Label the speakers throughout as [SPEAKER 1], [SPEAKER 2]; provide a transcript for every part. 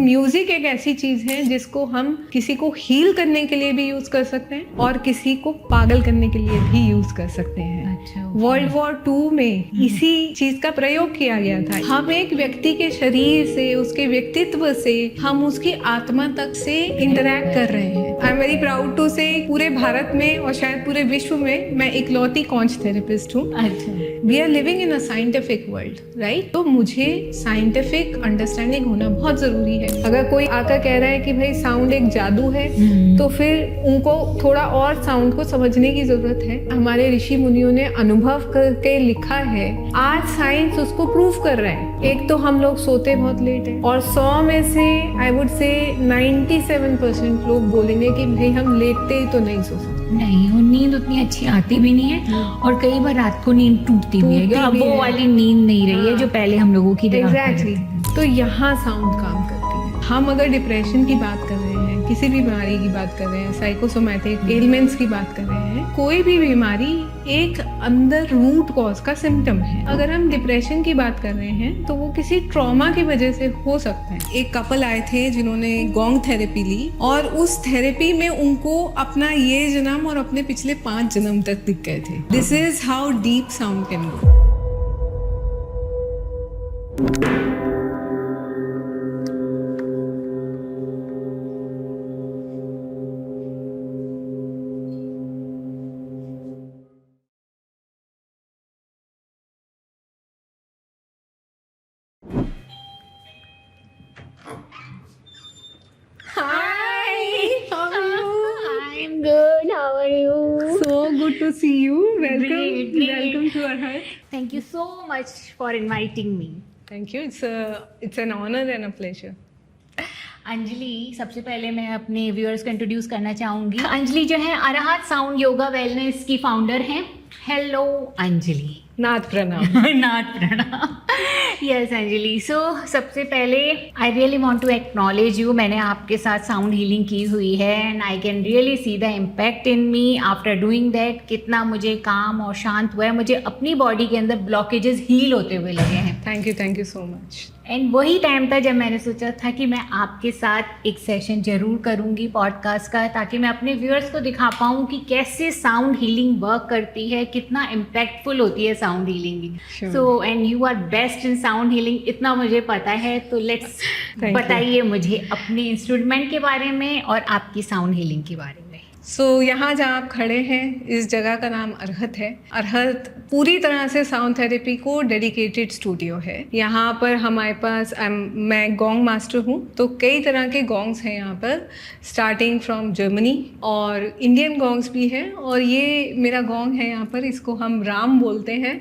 [SPEAKER 1] Music एक ऐसी चीज है जिसको हम किसी को हील करने के लिए भी यूज कर सकते हैं और किसी को पागल करने के लिए भी यूज कर सकते हैं।
[SPEAKER 2] अच्छा,
[SPEAKER 1] वर्ल्ड वॉर 2 में इसी चीज का प्रयोग किया गया था। हम एक व्यक्ति के शरीर से, उसके व्यक्तित्व से, हम उसकी आत्मा तक से इंटरैक्ट कर रहे हैं। I am very proud to say पूरे भारत में और शायद पूरे विश्व में मैं इकलौती कॉन्च थेरेपिस्ट हूँ।
[SPEAKER 2] अच्छा,
[SPEAKER 1] we are living in a scientific world, right? तो मुझे साइंटिफिक अंडरस्टैंडिंग होना बहुत जरूरी है। अगर कोई आकर कह रहा है कि भाई साउंड एक जादू है, तो फिर उनको थोड़ा और साउंड को समझने की जरूरत है। हमारे ऋषि मुनियों ने अनुभव करके लिखा है, आज साइंस उसको प्रूव कर रहा है। एक तो हम लोग सोते बहुत लेट है और 100 में से आई वुड से 97% लोग बोलेंगे कि भाई हम लेटते ही तो नहीं सो सकते।
[SPEAKER 2] नहीं, और नींद उतनी अच्छी आती भी नहीं है और कई बार रात को नींद टूटती भी है। अब वो वाली नींद नहीं रही है जो पहले हम लोगों की।
[SPEAKER 1] एग्जैक्टली। तो यहाँ साउंड काम करती है। हम अगर डिप्रेशन की बात कर रहे हैं, किसी भी बीमारी की बात कर रहे हैं, साइकोसोमैटिक एलिमेंट्स की बात कर रहे हैं, कोई भी बीमारी एक अंदर रूट कॉज का सिम्टम है। अगर हम डिप्रेशन की बात कर रहे हैं तो वो किसी ट्रॉमा की वजह से हो सकता है। एक कपल आए थे जिन्होंने गोंग थेरेपी ली और उस थेरेपी में उनको अपना ये जन्म और अपने पिछले 5 जन्म तक दिख गए थे। This is how deep sound can go.
[SPEAKER 2] I'm good. How are you?
[SPEAKER 1] So good to see you. Welcome.
[SPEAKER 2] Great.
[SPEAKER 1] Welcome to our hut.
[SPEAKER 2] Thank you so much for inviting me.
[SPEAKER 1] Thank you. It's an honor and a pleasure.
[SPEAKER 2] Anjali, सबसे पहले मैं अपने viewers को introduce करना चाहूँगी। अंजलि जो है Arhat sound yoga wellness की फाउंडर हैं। हेलो अंजलि।
[SPEAKER 1] नाथ प्रणाम।
[SPEAKER 2] नाथ प्रणाम। यस अंजलि, सो सबसे पहले I really want to acknowledge you. मैंने आपके साथ साउंड हीलिंग की हुई है and I can really see the impact in me after doing that. कितना मुझे काम और शांत हुआ है, मुझे अपनी बॉडी के अंदर ब्लॉकेजेस हील होते हुए लगे हैं।
[SPEAKER 1] Thank you so much.
[SPEAKER 2] And वही टाइम था जब मैंने सोचा था कि मैं आपके साथ एक सेशन जरूर करूंगी पॉडकास्ट का, ताकि मैं अपने व्यूअर्स को दिखा पाऊँ कि कैसे साउंड हीलिंग वर्क करती है, कितना इम्पैक्टफुल होती है sound healing. So and you are best in sound healing, इतना मुझे पता है। तो लेट्स बताइए मुझे अपने इंस्ट्रूमेंट के बारे में और आपकी साउंड हीलिंग के बारे में।
[SPEAKER 1] यहाँ जहाँ आप खड़े हैं, इस जगह का नाम अरहत है। अरहत पूरी तरह से साउंड थेरेपी को डेडिकेटेड स्टूडियो है। यहाँ पर हमारे पास मैं गोंग मास्टर हूँ, तो कई तरह के गोंग्स हैं यहाँ पर, स्टार्टिंग फ्रॉम जर्मनी, और इंडियन गोंग्स भी हैं। और ये मेरा गोंग है यहाँ पर, इसको हम राम बोलते हैं।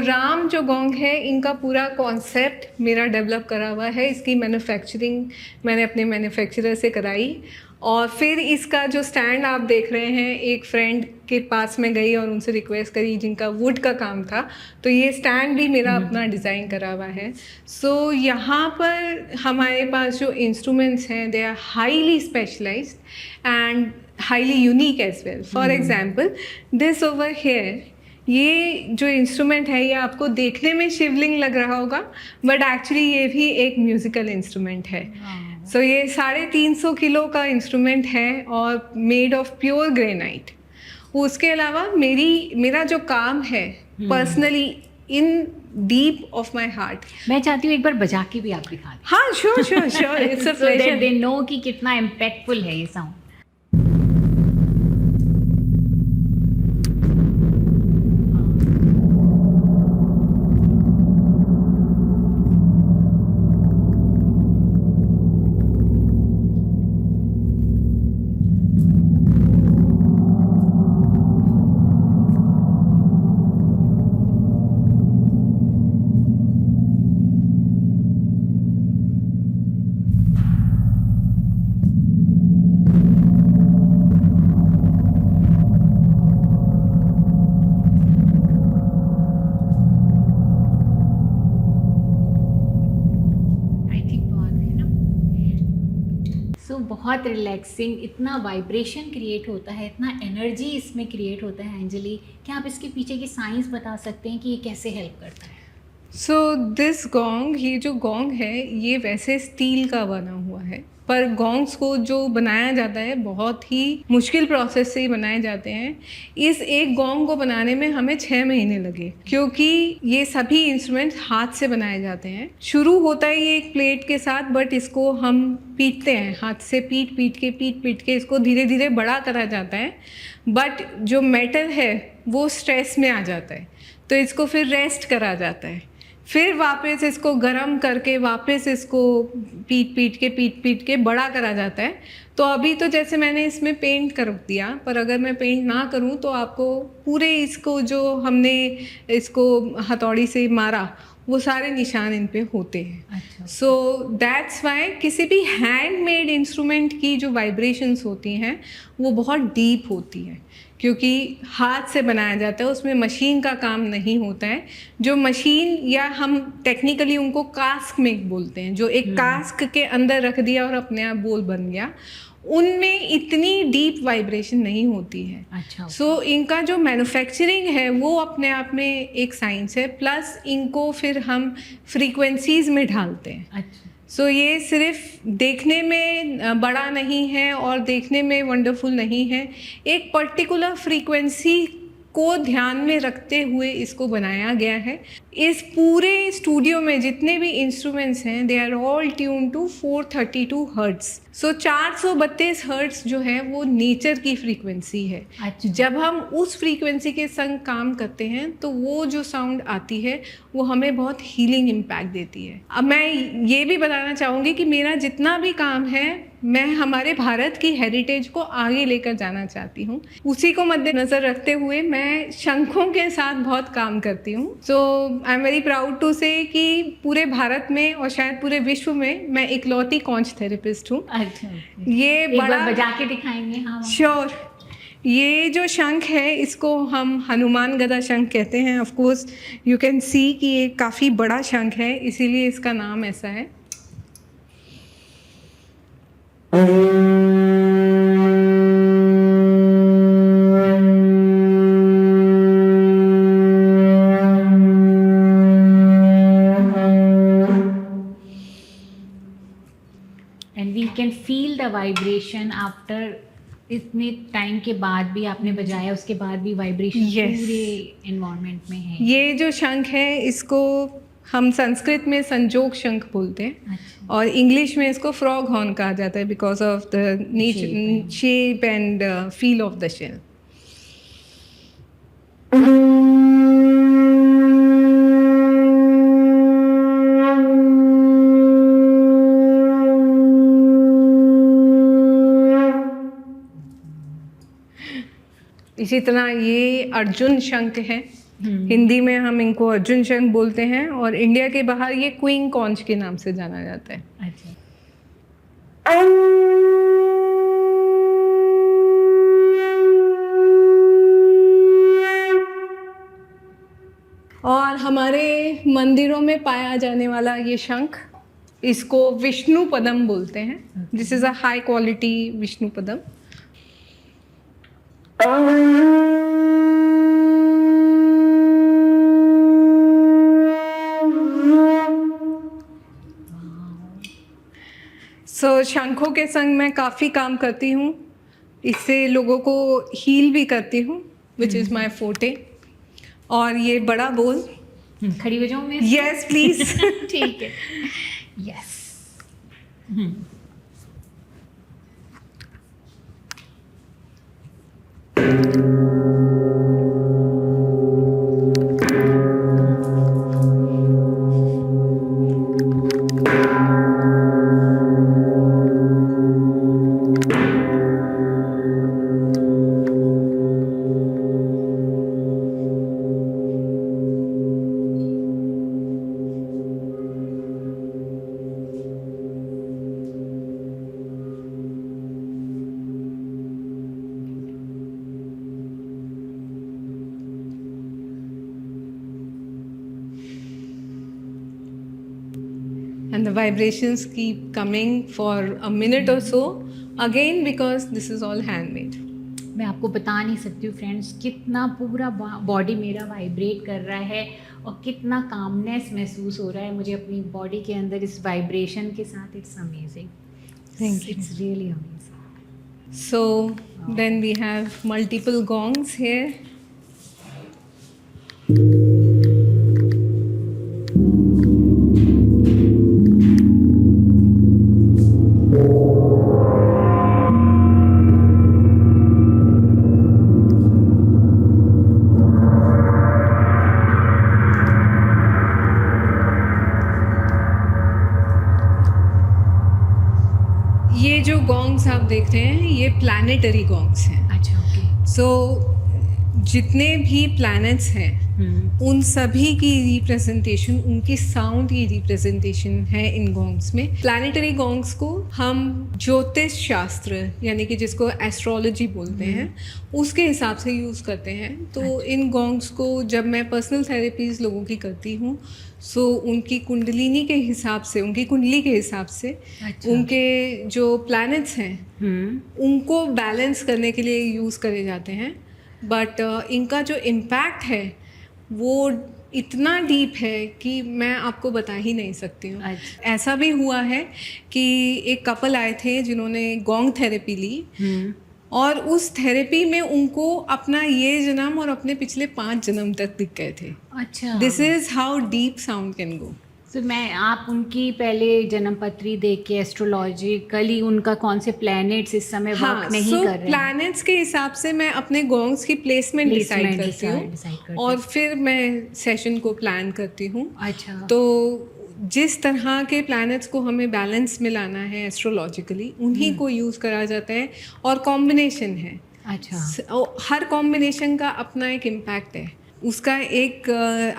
[SPEAKER 1] राम जो गोंग है, इनका पूरा कॉन्सेप्ट मेरा डेवलप करा हुआ है। इसकी मैन्युफैक्चरिंग मैंने अपने मैन्युफैक्चरर से कराई और फिर इसका जो स्टैंड आप देख रहे हैं, एक फ्रेंड के पास में गई और उनसे रिक्वेस्ट करी जिनका वुड का काम था, तो ये स्टैंड भी मेरा अपना डिज़ाइन करा हुआ है। यहाँ पर हमारे पास जो इंस्ट्रूमेंट्स हैं, they are highly specialised and highly unique as well. For example this over here, ये जो इंस्ट्रूमेंट है, ये आपको देखने में शिवलिंग लग रहा होगा, बट एक्चुअली ये भी एक म्यूज़िकल इंस्ट्रूमेंट है। ये 350 किलो का इंस्ट्रूमेंट है और मेड ऑफ प्योर ग्रेनाइट। उसके अलावा मेरा जो काम है personally in deep of my heart,
[SPEAKER 2] मैं चाहती हूँ एक बार बजा के भी आप दिखा दें।
[SPEAKER 1] हाँ, sure it's a pleasure.
[SPEAKER 2] They know कि कितना इम्पैक्टफुल है ये साउंड। बहुत रिलैक्सिंग, इतना वाइब्रेशन क्रिएट होता है, इतना एनर्जी इसमें क्रिएट होता है। अंजलि, क्या आप इसके पीछे की साइंस बता सकते हैं कि ये कैसे हेल्प करता है?
[SPEAKER 1] सो दिस गोंग, ये जो गोंग है ये वैसे स्टील का बना हुआ है, पर गोंग्स को जो बनाया जाता है बहुत ही मुश्किल प्रोसेस से ही बनाए जाते हैं। इस एक गोंग को बनाने में हमें 6 महीने लगे, क्योंकि ये सभी इंस्ट्रूमेंट्स हाथ से बनाए जाते हैं। शुरू होता है ये एक प्लेट के साथ, बट इसको हम पीटते हैं हाथ से, पीट के इसको धीरे धीरे बड़ा करा जाता है। बट जो मेटल है वो स्ट्रेस में आ जाता है, तो इसको फिर रेस्ट करा जाता है, फिर वापस इसको गरम करके वापस इसको पीट के बड़ा करा जाता है। तो अभी तो जैसे मैंने इसमें पेंट कर दिया, पर अगर मैं पेंट ना करूं तो आपको पूरे इसको जो हमने इसको हथौड़ी से मारा वो सारे निशान इन पे होते हैं।
[SPEAKER 2] अच्छा।
[SPEAKER 1] सो दैट्स वाई किसी भी हैंडमेड इंस्ट्रूमेंट की जो वाइब्रेशंस होती हैं वो बहुत डीप होती हैं, क्योंकि हाथ से बनाया जाता है, उसमें मशीन का काम नहीं होता है। जो मशीन, या हम टेक्निकली उनको कास्क में बोलते हैं, जो एक कास्क के अंदर रख दिया और अपने आप बोल बन गया, उनमें इतनी डीप वाइब्रेशन नहीं होती है।
[SPEAKER 2] अच्छा।
[SPEAKER 1] सो इनका जो मैन्युफैक्चरिंग है वो अपने आप में एक साइंस है, प्लस इनको फिर हम फ्रीक्वेंसीज में ढालते हैं।
[SPEAKER 2] अच्छा।
[SPEAKER 1] सो ये सिर्फ देखने में बड़ा नहीं है और देखने में वंडरफुल नहीं है, एक पर्टिकुलर फ्रीक्वेंसी को ध्यान में रखते हुए इसको बनाया गया है। इस पूरे स्टूडियो में जितने भी इंस्ट्रूमेंट्स हैं they are all tune to 432 hertz. So 432 hertz जो है वो नेचर की फ्रीक्वेंसी है।
[SPEAKER 2] अच्छा।
[SPEAKER 1] जब हम उस फ्रीक्वेंसी के संग काम करते हैं तो वो जो साउंड आती है वो हमें बहुत हीलिंग इम्पैक्ट देती है। अब मैं ये भी बताना चाहूँगी कि मेरा जितना भी काम है मैं हमारे भारत की हेरिटेज को आगे लेकर जाना चाहती हूँ। उसी को मद्देनज़र रखते हुए मैं शंखों के साथ बहुत काम करती हूँ। So I am very proud to say कि पूरे भारत में और शायद पूरे विश्व में मैं इकलौती कॉन्च थेरेपिस्ट हूँ।
[SPEAKER 2] अच्छा।
[SPEAKER 1] ये
[SPEAKER 2] एक बार
[SPEAKER 1] बड़ा
[SPEAKER 2] बजा के दिखाएंगे? हाँ।
[SPEAKER 1] श्योर। ये जो शंख है इसको हम हनुमान गदा शंख कहते हैं। Of course you can see कि ये काफ़ी बड़ा शंख है, इसीलिए इसका नाम ऐसा है।
[SPEAKER 2] And we can feel the vibration after, इतने टाइम के बाद भी आपने बजाया, उसके बाद भी वाइब्रेशन
[SPEAKER 1] Yes.
[SPEAKER 2] पूरे एनवायरनमेंट में है।
[SPEAKER 1] ये जो शंख है इसको हम संस्कृत में संजोग शंख बोलते हैं।
[SPEAKER 2] अच्छा।
[SPEAKER 1] और इंग्लिश में इसको फ्रॉग हॉर्न कहा जाता है because of the shape and feel of the shell. इसी तरह ये अर्जुन शंख है। हिंदी में हम इनको अर्जुन शंख बोलते हैं और इंडिया के बाहर ये क्वीन कॉन्च के नाम से जाना जाता है।
[SPEAKER 2] अच्छा।
[SPEAKER 1] और हमारे मंदिरों में पाया जाने वाला ये शंख, इसको विष्णु पदम बोलते हैं। This is a high quality Vishnu Padam. So शंखों के संग मैं काफ़ी काम करती हूँ, इससे लोगों को हील भी करती हूँ, विच इज़ माई फोटे। और ये बड़ा बोल,
[SPEAKER 2] खड़ी बजाऊं मैं?
[SPEAKER 1] Yes please.
[SPEAKER 2] ठीक है। Yes.
[SPEAKER 1] And the vibrations keep coming for a minute or so, again because this is all handmade.
[SPEAKER 2] मैं आपको बता नहीं सकती हूँ फ्रेंड्स, कितना पूरा बॉडी मेरा वाइब्रेट कर रहा है और कितना कामनेस महसूस हो रहा है मुझे अपनी बॉडी के अंदर इस वाइब्रेशन के साथ. It's amazing.
[SPEAKER 1] Thank you.
[SPEAKER 2] It's really amazing.
[SPEAKER 1] So then we have multiple gongs here. ये जो गॉन्ग्स आप देख रहे हैं ये प्लैनेटरी गॉन्ग्स हैं.
[SPEAKER 2] अच्छा, ओके.
[SPEAKER 1] सो जितने भी प्लैनेट्स हैं उन सभी की रिप्रेजेंटेशन, उनकी साउंड की रिप्रेजेंटेशन है इन गॉन्ग्स में. प्लैनेटरी गॉन्ग्स को हम ज्योतिष शास्त्र यानी कि जिसको एस्ट्रोलॉजी बोलते हैं उसके हिसाब से यूज़ करते हैं. तो इन गॉन्ग्स को जब मैं पर्सनल थेरेपीज लोगों की करती हूँ सो उनकी कुंडलिनी के हिसाब से, उनकी कुंडली के हिसाब से
[SPEAKER 2] अच्छा.
[SPEAKER 1] उनके जो प्लैनेट्स हैं उनको बैलेंस करने के लिए यूज़ करे जाते हैं. बट इनका जो इम्पैक्ट है वो इतना डीप है कि मैं आपको बता ही नहीं सकती हूँ.
[SPEAKER 2] अच्छा.
[SPEAKER 1] ऐसा भी हुआ है कि एक कपल आए थे जिन्होंने गोंग थेरेपी ली और उस थेरेपी में उनको अपना ये जन्म और अपने पिछले 5 जन्म तक दिख गए थे.
[SPEAKER 2] अच्छा.
[SPEAKER 1] This is how deep sound can go.
[SPEAKER 2] तो आप उनकी पहले जन्म पत्री देख के एस्ट्रोलॉजिकली उनका कौन से प्लैनेट्स इस समय वर्क नहीं कर रहे हैं.
[SPEAKER 1] प्लैनेट्स के हिसाब से मैं अपने गोंग्स की प्लेसमेंट डिसाइड करती हूँ और फिर मैं सेशन को प्लान करती हूँ.
[SPEAKER 2] अच्छा.
[SPEAKER 1] तो जिस तरह के प्लैनेट्स को हमें बैलेंस में लाना है एस्ट्रोलॉजिकली उन्हीं को यूज़ करा जाता है और कॉम्बिनेशन है.
[SPEAKER 2] अच्छा.
[SPEAKER 1] हर कॉम्बिनेशन का अपना एक इम्पैक्ट है. उसका एक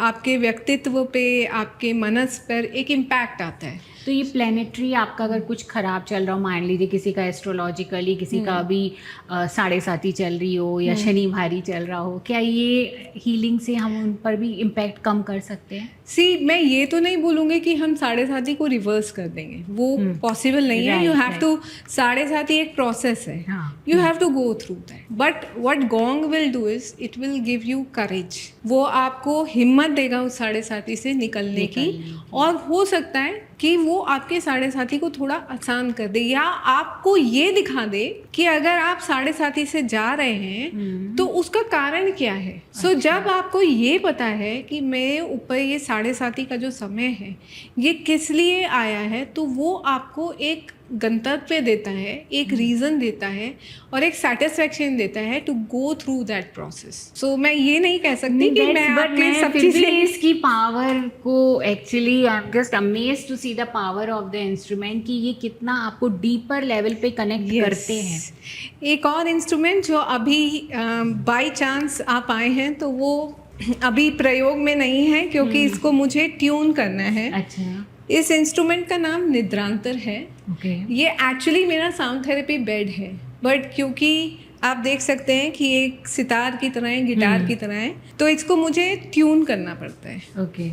[SPEAKER 1] आपके व्यक्तित्व पे, आपके मनस पर एक इम्पैक्ट आता है.
[SPEAKER 2] तो ये प्लानिटरी आपका अगर कुछ ख़राब चल रहा हो, मान लीजिए किसी का एस्ट्रोलॉजिकली किसी का अभी 7.5 चल रही हो या शनि भारी चल रहा हो, क्या ये हीलिंग से हम उन पर भी इम्पैक्ट कम कर सकते हैं?
[SPEAKER 1] मैं ये तो नहीं बोलूँगी कि हम 7.5 को रिवर्स कर देंगे, वो पॉसिबल नहीं है. यू हैव टू 7.5 एक प्रोसेस है. You have to go through that. But what going will do is it will give you courage. वो आपको हिम्मत देगा उस 7.5 से निकलने की और हो सकता है कि वो आपके 7.5 को थोड़ा आसान कर दे या आपको ये दिखा दे कि अगर आप 7.5 से जा रहे हैं तो उसका कारण क्या है. सो जब आपको ये पता है कि मेरे ऊपर ये 7.5 का जो समय है ये किस लिए आया है, तो वो आपको एक गंतव्य देता है, एक रीज़न देता है और एक सेटिस्फेक्शन देता है to go through that process. So मैं ये नहीं कह सकती कि मैं आपके सब चीज़ें
[SPEAKER 2] इसकी पावर को actually I am just amazed to see the power of the instrument कि ये कितना आपको डीपर लेवल पे कनेक्ट करते हैं.
[SPEAKER 1] एक और इंस्ट्रूमेंट जो अभी बाय चांस आप आए हैं तो वो अभी प्रयोग में नहीं है क्योंकि इसको मुझे ट्यून करना है.
[SPEAKER 2] अच्छा.
[SPEAKER 1] इस इंस्ट्रूमेंट का नाम निद्रांतर है. ये एक्चुअली मेरा साउंड थेरेपी बेड है, बट क्योंकि आप देख सकते हैं कि एक सितार की तरह है, गिटार की तरह है, तो इसको मुझे ट्यून करना पड़ता है.
[SPEAKER 2] ओके.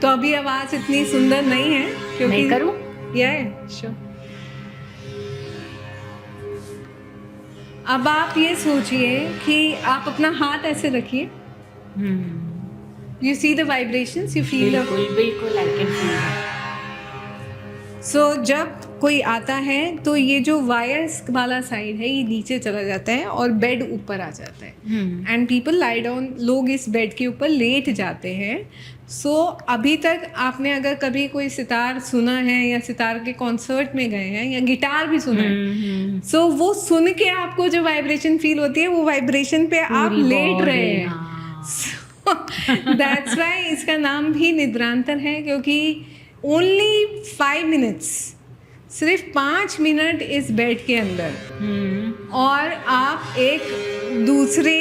[SPEAKER 1] तो अभी आवाज़ इतनी सुंदर नहीं है क्योंकि
[SPEAKER 2] मैं करूं?
[SPEAKER 1] श्योर. अब आप ये सोचिए कि आप अपना हाथ ऐसे रखिए. You see the vibrations, you feel the...
[SPEAKER 2] बिल्कुल I can feel it.
[SPEAKER 1] So जब कोई आता है तो ये जो वायर्स वाला साइड है ये नीचे चला जाता है और बेड ऊपर आ जाता है. एंड पीपल लाई डाउन, लोग इस बेड के ऊपर लेट जाते हैं. सो अभी तक आपने अगर कभी कोई सितार सुना है या सितार के कॉन्सर्ट में गए हैं या गिटार भी सुना है, सो वो सुन के आपको जो वाइब्रेशन फील होती है वो वाइब्रेशन पे आप लेट रहे हैं. दैट्स वाई इसका नाम भी निद्रांतर है क्योंकि ओनली 5 मिनट्स, सिर्फ 5 मिनट इस बेड के अंदर और आप एक दूसरे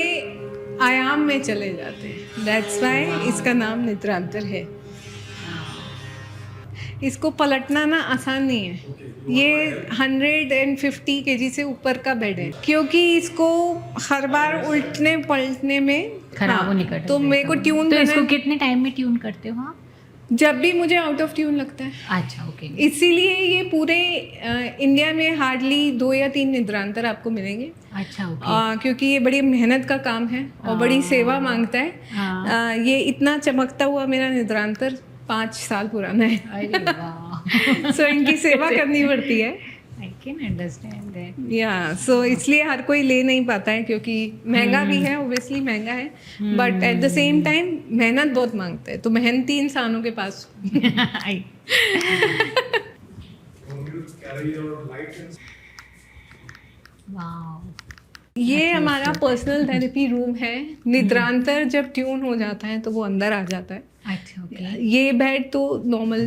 [SPEAKER 1] आयाम में चले जाते हैं. दैट्स वाई इसका नाम निद्रांतर है. इसको पलटना ना आसान नहीं है. ये 150 kg से ऊपर का बेड है क्योंकि इसको हर बार उल्टने पलटने में
[SPEAKER 2] खराब होने का
[SPEAKER 1] तो मेरे को ट्यून
[SPEAKER 2] तो इसको कितने टाइम में ट्यून करते हो आप?
[SPEAKER 1] जब भी मुझे आउट ऑफ ट्यून लगता है,
[SPEAKER 2] अच्छा, ओके।
[SPEAKER 1] इसीलिए ये पूरे इंडिया में हार्डली 2 या 3 निद्रांतर आपको मिलेंगे।
[SPEAKER 2] अच्छा, ओके।
[SPEAKER 1] क्योंकि ये बड़ी मेहनत का काम है और बड़ी सेवा मांगता है।
[SPEAKER 2] हाँ।
[SPEAKER 1] ये इतना चमकता हुआ मेरा निद्रांतर 5 साल पुराना है।
[SPEAKER 2] अरे वाह।
[SPEAKER 1] सो इनकी सेवा करनी पड़ती है।
[SPEAKER 2] I can understand that.
[SPEAKER 1] या सो इसलिए हर कोई ले नहीं पाता है, क्योंकि महंगा भी है, ओब्वियसली महंगा है, but at the same time मेहनत बहुत मांगता है, तो मेहनती इंसानों के पास
[SPEAKER 2] वाओ।
[SPEAKER 1] ये हमारा पर्सनल थेरेपी रूम है। निद्रांतर जब ट्यून हो जाता है तो वो अंदर आ जाता है।
[SPEAKER 2] अच्छा, ओके।
[SPEAKER 1] ये बेड तो नॉर्मल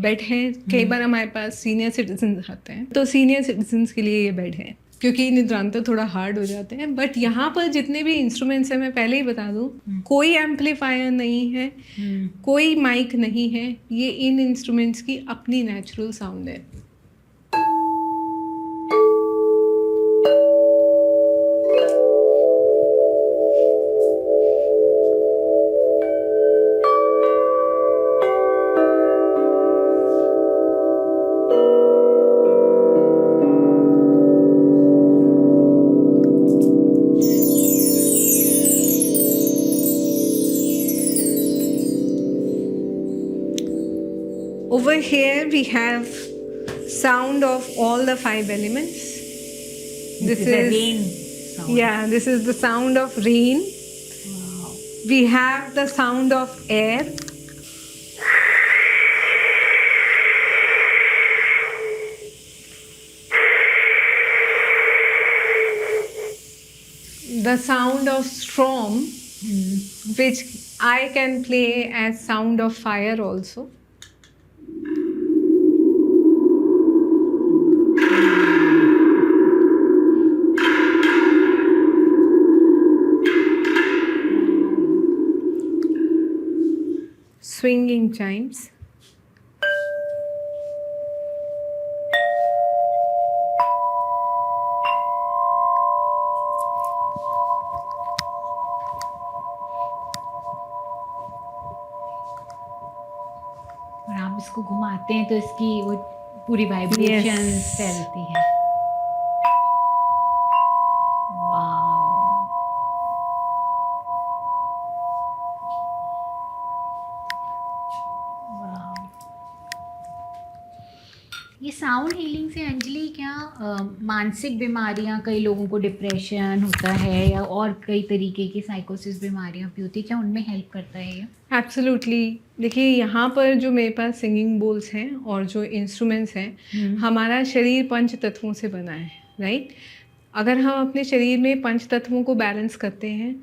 [SPEAKER 1] बेड है। कई बार हमारे पास सीनियर सिटीजन आते हैं, तो सीनियर सिटीजन के लिए ये बेड है, क्योंकि निद्रांतर थोड़ा हार्ड हो जाते हैं। बट यहाँ पर जितने भी इंस्ट्रूमेंट्स हैं, मैं पहले ही बता दूँ, कोई एम्पलीफायर नहीं है, कोई माइक नहीं है। ये इन इंस्ट्रूमेंट्स की अपनी नेचुरल साउंड है। Over here we have sound of all the 5 elements.
[SPEAKER 2] This is a rain sound.
[SPEAKER 1] Yeah, this is the sound of rain.
[SPEAKER 2] Wow.
[SPEAKER 1] We have the sound of air. The sound of storm, which I can play as sound of fire also. Swinging chimes.
[SPEAKER 2] और आप इसको घुमाते हैं तो इसकी वो पूरी vibration फैलती है। वाओ। वाओ। ये साउंड हीलिंग से अंजलि क्या मानसिक बीमारियां, कई लोगों को डिप्रेशन होता है या और कई तरीके की साइकोसिस बीमारियां भी होती है, क्या उनमें हेल्प करता है ये?
[SPEAKER 1] एब्सोल्युटली। देखिए, यहाँ पर जो मेरे पास सिंगिंग बोल्स हैं और जो इंस्ट्रूमेंट्स हैं, हमारा शरीर 5 तत्वों से बना है, राइट? अगर हम अपने शरीर में 5 तत्वों को बैलेंस करते हैं,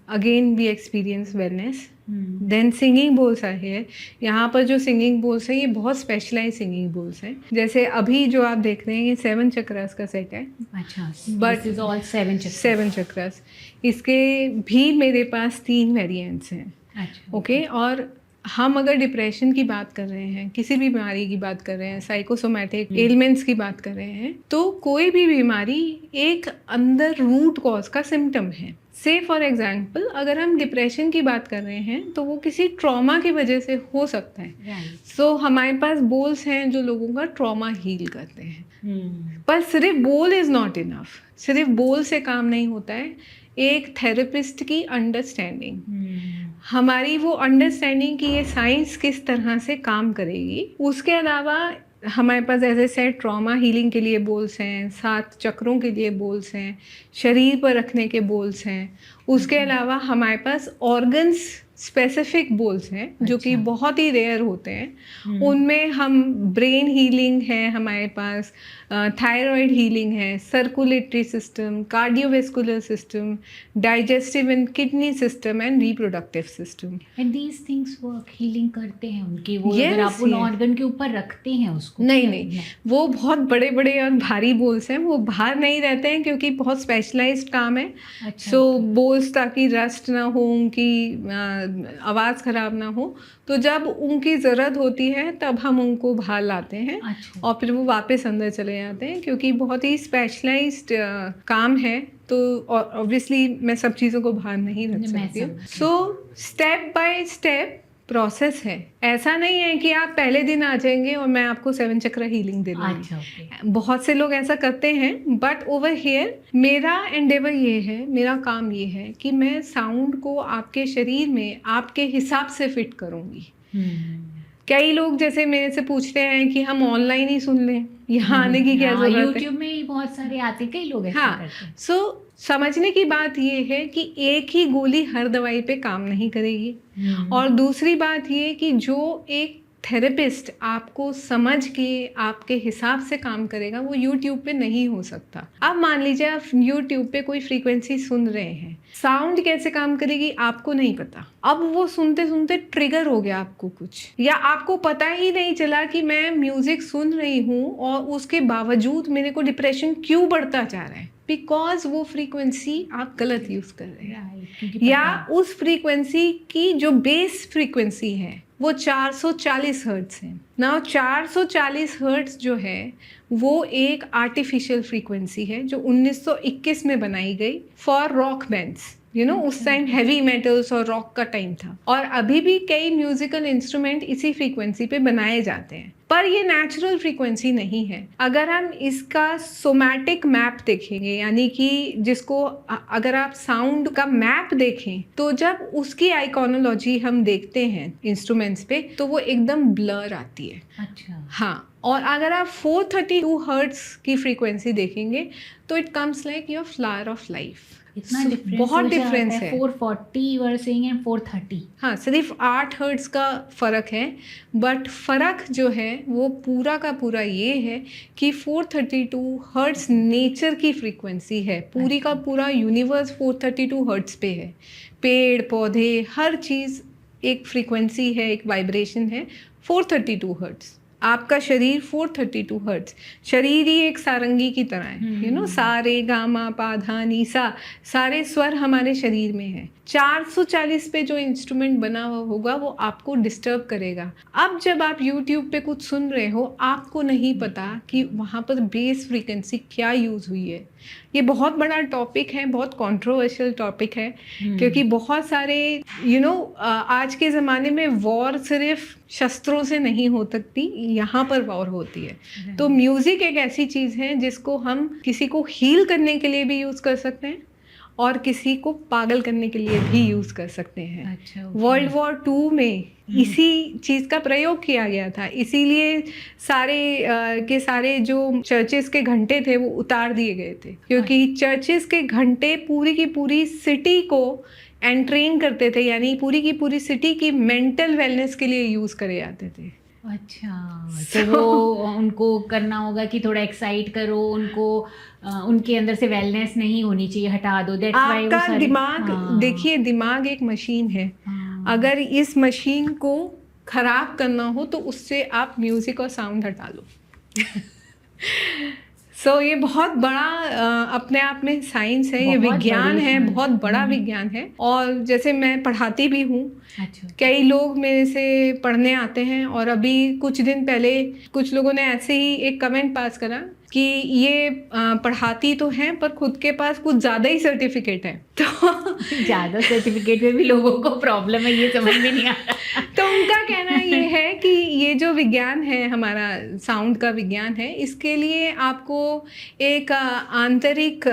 [SPEAKER 1] again we experience wellness. Then singing bowls are here. यहाँ पर जो सिंगिंग बोल्स हैं, ये बहुत स्पेशलाइज सिंगिंग बोल्स हैं। जैसे अभी जो आप देख रहे हैं, ये 7 चक्रास का सेट है।
[SPEAKER 2] अच्छा,
[SPEAKER 1] But
[SPEAKER 2] दिस इज ऑल 7 चक्र।
[SPEAKER 1] 7 चक्रास। इसके भी मेरे पास 3 वेरिएंट्स हैं।
[SPEAKER 2] अच्छा,
[SPEAKER 1] ओके। और हम अगर डिप्रेशन की बात कर रहे हैं, किसी भी बीमारी की बात कर रहे हैं, साइकोसोमैटिक एलिमेंट्स की बात कर रहे हैं, तो कोई भी बीमारी एक अंदर रूट कॉज का सिम्टम है। से फॉर एग्जांपल, अगर हम डिप्रेशन की बात कर रहे हैं तो वो किसी ट्रॉमा की वजह से हो सकता है।
[SPEAKER 2] राइट।
[SPEAKER 1] सो हमारे पास बोल्स हैं जो लोगों का ट्रॉमा हील करते हैं। पर सिर्फ बोल इज़ नॉट इनफ। सिर्फ बोल से काम नहीं होता है। एक थेरेपिस्ट की अंडरस्टैंडिंग, हमारी वो अंडरस्टैंडिंग कि ये साइंस किस तरह से काम करेगी। उसके अलावा हमारे पास ऐसे सेट ट्रॉमा हीलिंग के लिए बोल्स हैं, 7 चक्रों के लिए बोल्स हैं, शरीर पर रखने के बोल्स हैं। उसके अलावा हमारे पास ऑर्गन्स स्पेसिफिक बोल्स हैं जो कि बहुत ही रेयर होते हैं। उनमें हम ब्रेन हीलिंग है, हमारे पास थायराइड हीलिंग है, circulatory system, cardiovascular system, digestive and kidney system and reproductive system.
[SPEAKER 2] And these things work, healing करते हैं उनकी वो।
[SPEAKER 1] Yes,
[SPEAKER 2] अगर आप उन
[SPEAKER 1] yes.
[SPEAKER 2] ऑर्गन के ऊपर रखते हैं उसको।
[SPEAKER 1] नहीं, वो बहुत बड़े बड़े और भारी बोल्स हैं। वो बाहर नहीं रहते हैं क्योंकि बहुत स्पेशलाइज्ड काम है।
[SPEAKER 2] अच्छा।
[SPEAKER 1] सो बोल्स, ताकि रस्ट ना हो, उनकी आवाज़ ख़राब ना हो, तो जब उनकी ज़रूरत होती है तब हम उनको बाहर लाते हैं।
[SPEAKER 2] अच्छा।
[SPEAKER 1] और फिर वो वापस अंदर चले जाते हैं, क्योंकि बहुत ही स्पेशलाइज्ड काम है। तो ऑब्वियसली मैं सब चीज़ों को बाहर नहीं रख
[SPEAKER 2] मैं
[SPEAKER 1] सकती हूँ।
[SPEAKER 2] समझी।
[SPEAKER 1] So step by step process है। ऐसा नहीं है कि आप पहले दिन आ जाएंगे और मैं आपको 7 चक्र हीलिंग दे दूंगी।
[SPEAKER 2] अच्छा, ओके।
[SPEAKER 1] बहुत से लोग ऐसा करते हैं, बट ओवर हियर मेरा एंडेवर ये है, मेरा काम ये है कि मैं साउंड को आपके शरीर में आपके हिसाब से फिट करूंगी। कई लोग जैसे मेरे से पूछते हैं कि हम ऑनलाइन ही सुन लें, यहाँ आने की क्या जरूरत है।
[SPEAKER 2] यूट्यूब में ही बहुत सारे आते हैं, कई लोग ऐसा
[SPEAKER 1] हाँ,
[SPEAKER 2] करते हैं।
[SPEAKER 1] सो समझने की बात ये है कि एक ही गोली हर दवाई पे काम नहीं करेगी। और दूसरी बात ये कि जो एक थेरेपिस्ट आपको समझ के आपके हिसाब से काम करेगा, वो YouTube पे नहीं हो सकता। अब मान लीजिए आप YouTube पे कोई फ्रीक्वेंसी सुन रहे हैं, साउंड कैसे काम करेगी आपको नहीं पता। अब वो सुनते सुनते ट्रिगर हो गया आपको कुछ, या आपको पता ही नहीं चला कि मैं म्यूजिक सुन रही हूँ और उसके बावजूद मेरे को डिप्रेशन क्यों बढ़ता जा रहा है, बिकॉज वो फ्रीक्वेंसी आप गलत यूज कर रहे हैं। या उस फ्रीक्वेंसी की जो बेस फ्रीक्वेंसी है वो 440 हर्ट्ज है ना। 440 हर्ट्ज जो है वो एक आर्टिफिशियल फ्रीक्वेंसी है जो 1921 में बनाई गई फॉर रॉक बैंड्स। उस टाइम हैवी मेटल्स और रॉक का टाइम था, और अभी भी कई म्यूजिकल इंस्ट्रूमेंट इसी फ्रीक्वेंसी पे बनाए जाते हैं, पर ये नेचुरल फ्रीक्वेंसी नहीं है। अगर हम इसका सोमैटिक मैप देखेंगे, यानी कि जिसको अगर आप साउंड का मैप देखें, तो जब उसकी आइकॉनोलॉजी हम देखते हैं इंस्ट्रूमेंट्स पे तो वो एकदम ब्लर आती है।
[SPEAKER 2] अच्छा।
[SPEAKER 1] हाँ, और अगर आप 432 हर्ट्ज की फ्रीक्वेंसी देखेंगे तो it comes like your flower of life.
[SPEAKER 2] इतना डिफरेंस,
[SPEAKER 1] बहुत डिफरेंस है।
[SPEAKER 2] 440 यू आर सेइंग एंड 430।
[SPEAKER 1] हाँ, सिर्फ 8 हर्ट्ज का फ़र्क है, बट फ़र्क जो है वो पूरा का पूरा ये है कि 432 हर्ट्ज नेचर की फ्रीक्वेंसी है। पूरी का पूरा यूनिवर्स 432 हर्ट्ज पे है। पेड़ पौधे हर चीज़ एक फ्रीक्वेंसी है, एक वाइब्रेशन है 432 हर्ट्ज। आपका शरीर 432 हर्ट्ज, शरीर ही एक सारंगी की तरह है। सा रे गा मा पा धा नी सा, सारे स्वर हमारे शरीर में है। 440 पे जो इंस्ट्रूमेंट बना हुआ होगा वो आपको डिस्टर्ब करेगा। अब जब आप YouTube पे कुछ सुन रहे हो, आपको नहीं पता कि वहाँ पर बेस फ्रीक्वेंसी क्या यूज़ हुई है। ये बहुत बड़ा टॉपिक है, बहुत कंट्रोवर्शियल टॉपिक है, क्योंकि बहुत सारे आज के ज़माने में वॉर सिर्फ शस्त्रों से नहीं हो सकती, यहाँ पर वॉर होती है। तो म्यूज़िक एक ऐसी चीज़ है जिसको हम किसी को हील करने के लिए भी यूज़ कर सकते हैं और किसी को पागल करने के लिए भी यूज़ कर सकते हैं।
[SPEAKER 2] अच्छा,
[SPEAKER 1] वर्ल्ड वॉर 2 में इसी चीज़ का प्रयोग किया गया था, इसीलिए सारे जो चर्चेस के घंटे थे वो उतार दिए गए थे, क्योंकि चर्चेस के घंटे पूरी की पूरी सिटी को एंट्रेन करते थे, यानी पूरी की पूरी सिटी की मेंटल वेलनेस के लिए यूज़ करे जाते थे।
[SPEAKER 2] अच्छा, तो वो उनको करना होगा कि थोड़ा एक्साइट करो उनको, उनके अंदर से वेलनेस नहीं होनी चाहिए, हटा दो। दैट्स व्हाई
[SPEAKER 1] आपका दिमाग, देखिए दिमाग एक मशीन है। अगर इस मशीन को खराब करना हो तो उससे आप म्यूजिक और साउंड हटा लो। सो ये बहुत बड़ा अपने आप में साइंस है, ये विज्ञान है, बहुत बड़ा विज्ञान है। और जैसे मैं पढ़ाती भी हूँ।
[SPEAKER 2] अच्छा।
[SPEAKER 1] कई लोग मेरे से पढ़ने आते हैं, और अभी कुछ दिन पहले कुछ लोगों ने ऐसे ही एक कमेंट पास करा कि ये पढ़ाती तो हैं पर खुद के पास कुछ ज़्यादा ही सर्टिफिकेट है। तो
[SPEAKER 2] ज़्यादा सर्टिफिकेट में भी लोगों को प्रॉब्लम है, ये समझ में नहीं आता।
[SPEAKER 1] तो उनका कहना ये है कि ये जो विज्ञान है, हमारा साउंड का विज्ञान है, इसके लिए आपको एक आंतरिक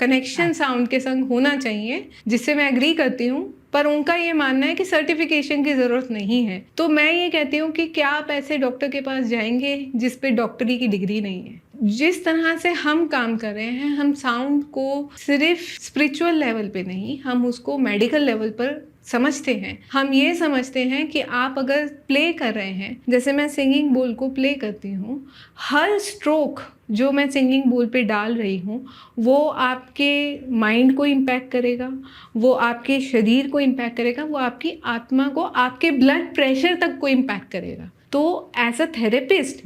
[SPEAKER 1] कनेक्शन साउंड के संग होना चाहिए, जिससे मैं एग्री करती हूँ। पर उनका ये मानना है कि सर्टिफिकेशन की ज़रूरत नहीं है। तो मैं ये कहती हूँ कि क्या आप ऐसे डॉक्टर के पास जाएंगे जिस पे डॉक्टरी की डिग्री नहीं है? जिस तरह से हम काम कर रहे हैं, हम साउंड को सिर्फ स्पिरिचुअल लेवल पे नहीं, हम उसको मेडिकल लेवल पर समझते हैं। हम ये समझते हैं कि आप अगर प्ले कर रहे हैं, जैसे मैं सिंगिंग बोल को प्ले करती हूँ, हर स्ट्रोक जो मैं सिंगिंग बोल पे डाल रही हूँ वो आपके माइंड को इम्पैक्ट करेगा, वो आपके शरीर को इम्पैक्ट करेगा, वो आपकी आत्मा को, आपके ब्लड प्रेशर तक को इम्पैक्ट करेगा। तो एज अ थेरेपिस्ट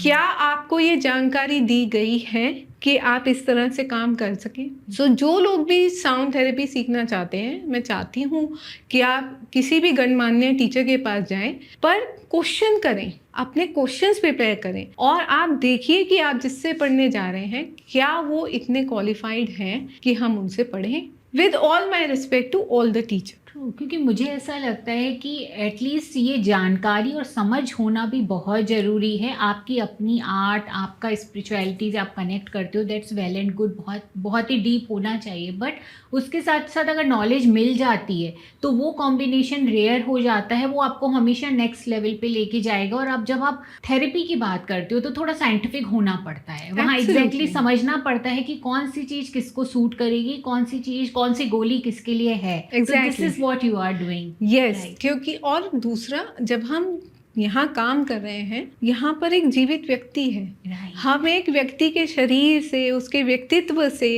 [SPEAKER 1] क्या आपको ये जानकारी दी गई है कि आप इस तरह से काम कर सकें? सो जो लोग भी साउंड थेरेपी सीखना चाहते हैं, मैं चाहती हूँ कि आप किसी भी गणमान्य टीचर के पास जाएं, पर क्वेश्चन करें, अपने क्वेश्चंस प्रिपेयर करें, और आप देखिए कि आप जिससे पढ़ने जा रहे हैं क्या वो इतने क्वालिफाइड हैं कि हम उनसे पढ़ें। With all my respect to all the teacher.
[SPEAKER 2] True, क्योंकि मुझे ऐसा लगता है कि एटलीस्ट ये जानकारी और समझ होना भी बहुत ज़रूरी है। आपकी अपनी आर्ट, आपका स्पिरिचुअलिटी से आप कनेक्ट करते हो, दैट्स वेल एंड गुड, बहुत बहुत ही डीप होना चाहिए। बट उसके साथ साथ अगर नॉलेज मिल जाती है तो वो कॉम्बिनेशन रेयर हो जाता है, वो आपको हमेशा नेक्स्ट लेवल पे लेके जाएगा। और अब जब आप थेरेपी की बात करते हो तो थोड़ा साइंटिफिक होना पड़ता है, वहाँ
[SPEAKER 1] Absolutely.
[SPEAKER 2] एग्जैक्टली समझना पड़ता है कि कौन सी चीज़ किसको सूट करेगी, कौन सी चीज़, कौन सी गोली किसके लिए है।
[SPEAKER 1] Exactly.
[SPEAKER 2] This is what you are doing.
[SPEAKER 1] Yes, क्योंकि और दूसरा, जब हम यहाँ काम कर रहे हैं, यहाँ पर एक जीवित व्यक्ति है।
[SPEAKER 2] Right.
[SPEAKER 1] हम एक व्यक्ति के शरीर से, उसके व्यक्तित्व से,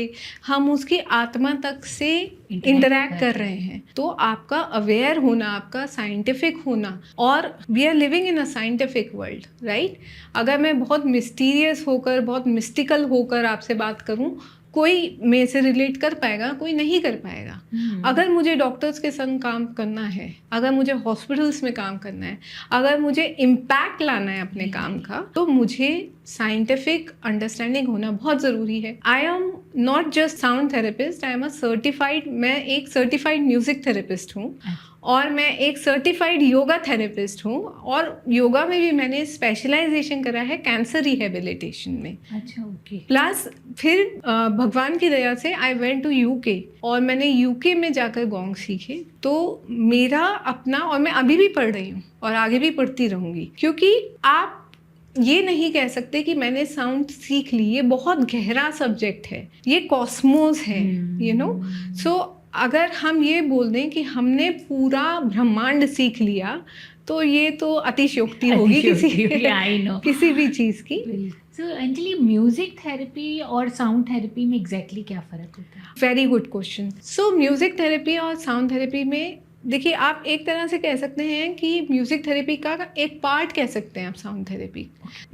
[SPEAKER 1] हम उसकी आत्मा तक से इंटरैक्ट कर रहे हैं। तो आपका अवेयर होना, आपका साइंटिफिक होना, और we are living in a scientific world, right. अगर मैं बहुत मिस्टीरियस होकर, बहुत मिस्टिकल होकर आपसे बात करूं, कोई मेरे से रिलेट कर पाएगा, कोई नहीं कर पाएगा। अगर मुझे डॉक्टर्स के संग काम करना है, अगर मुझे हॉस्पिटल्स में काम करना है, अगर मुझे इम्पैक्ट लाना है अपने काम का, तो मुझे साइंटिफिक अंडरस्टैंडिंग होना बहुत ज़रूरी है। I am not just sound therapist, I am a certified, मैं एक सर्टिफाइड म्यूजिक थेरेपिस्ट हूँ, और मैं एक सर्टिफाइड योगा थेरेपिस्ट हूँ, और योगा में भी मैंने स्पेशलाइजेशन करा है कैंसर रिहेबिलिटेशन में।
[SPEAKER 2] अच्छा, ओके।
[SPEAKER 1] प्लस फिर भगवान की दया से आई वेंट टू यूके, और मैंने यूके में जाकर गोंग सीखे। तो मेरा अपना, और मैं अभी भी पढ़ रही हूँ और आगे भी पढ़ती रहूँगी, क्योंकि आप ये नहीं कह सकते कि मैंने साउंड सीख ली। ये बहुत गहरा सब्जेक्ट है, ये कॉस्मोस है, यू नो। सो अगर हम ये बोल दें कि हमने पूरा ब्रह्मांड सीख लिया, तो ये तो अतिशयोक्ति होगी किसी भी चीज़ की।
[SPEAKER 2] सो अंजलि, म्यूजिक थेरेपी और साउंड थेरेपी में एग्जैक्टली क्या फ़र्क होता है?
[SPEAKER 1] Very good question. So music therapy और साउंड थेरेपी में, देखिए, आप एक तरह से कह सकते हैं कि म्यूज़िक थेरेपी का एक पार्ट कह सकते हैं आप साउंड थेरेपी।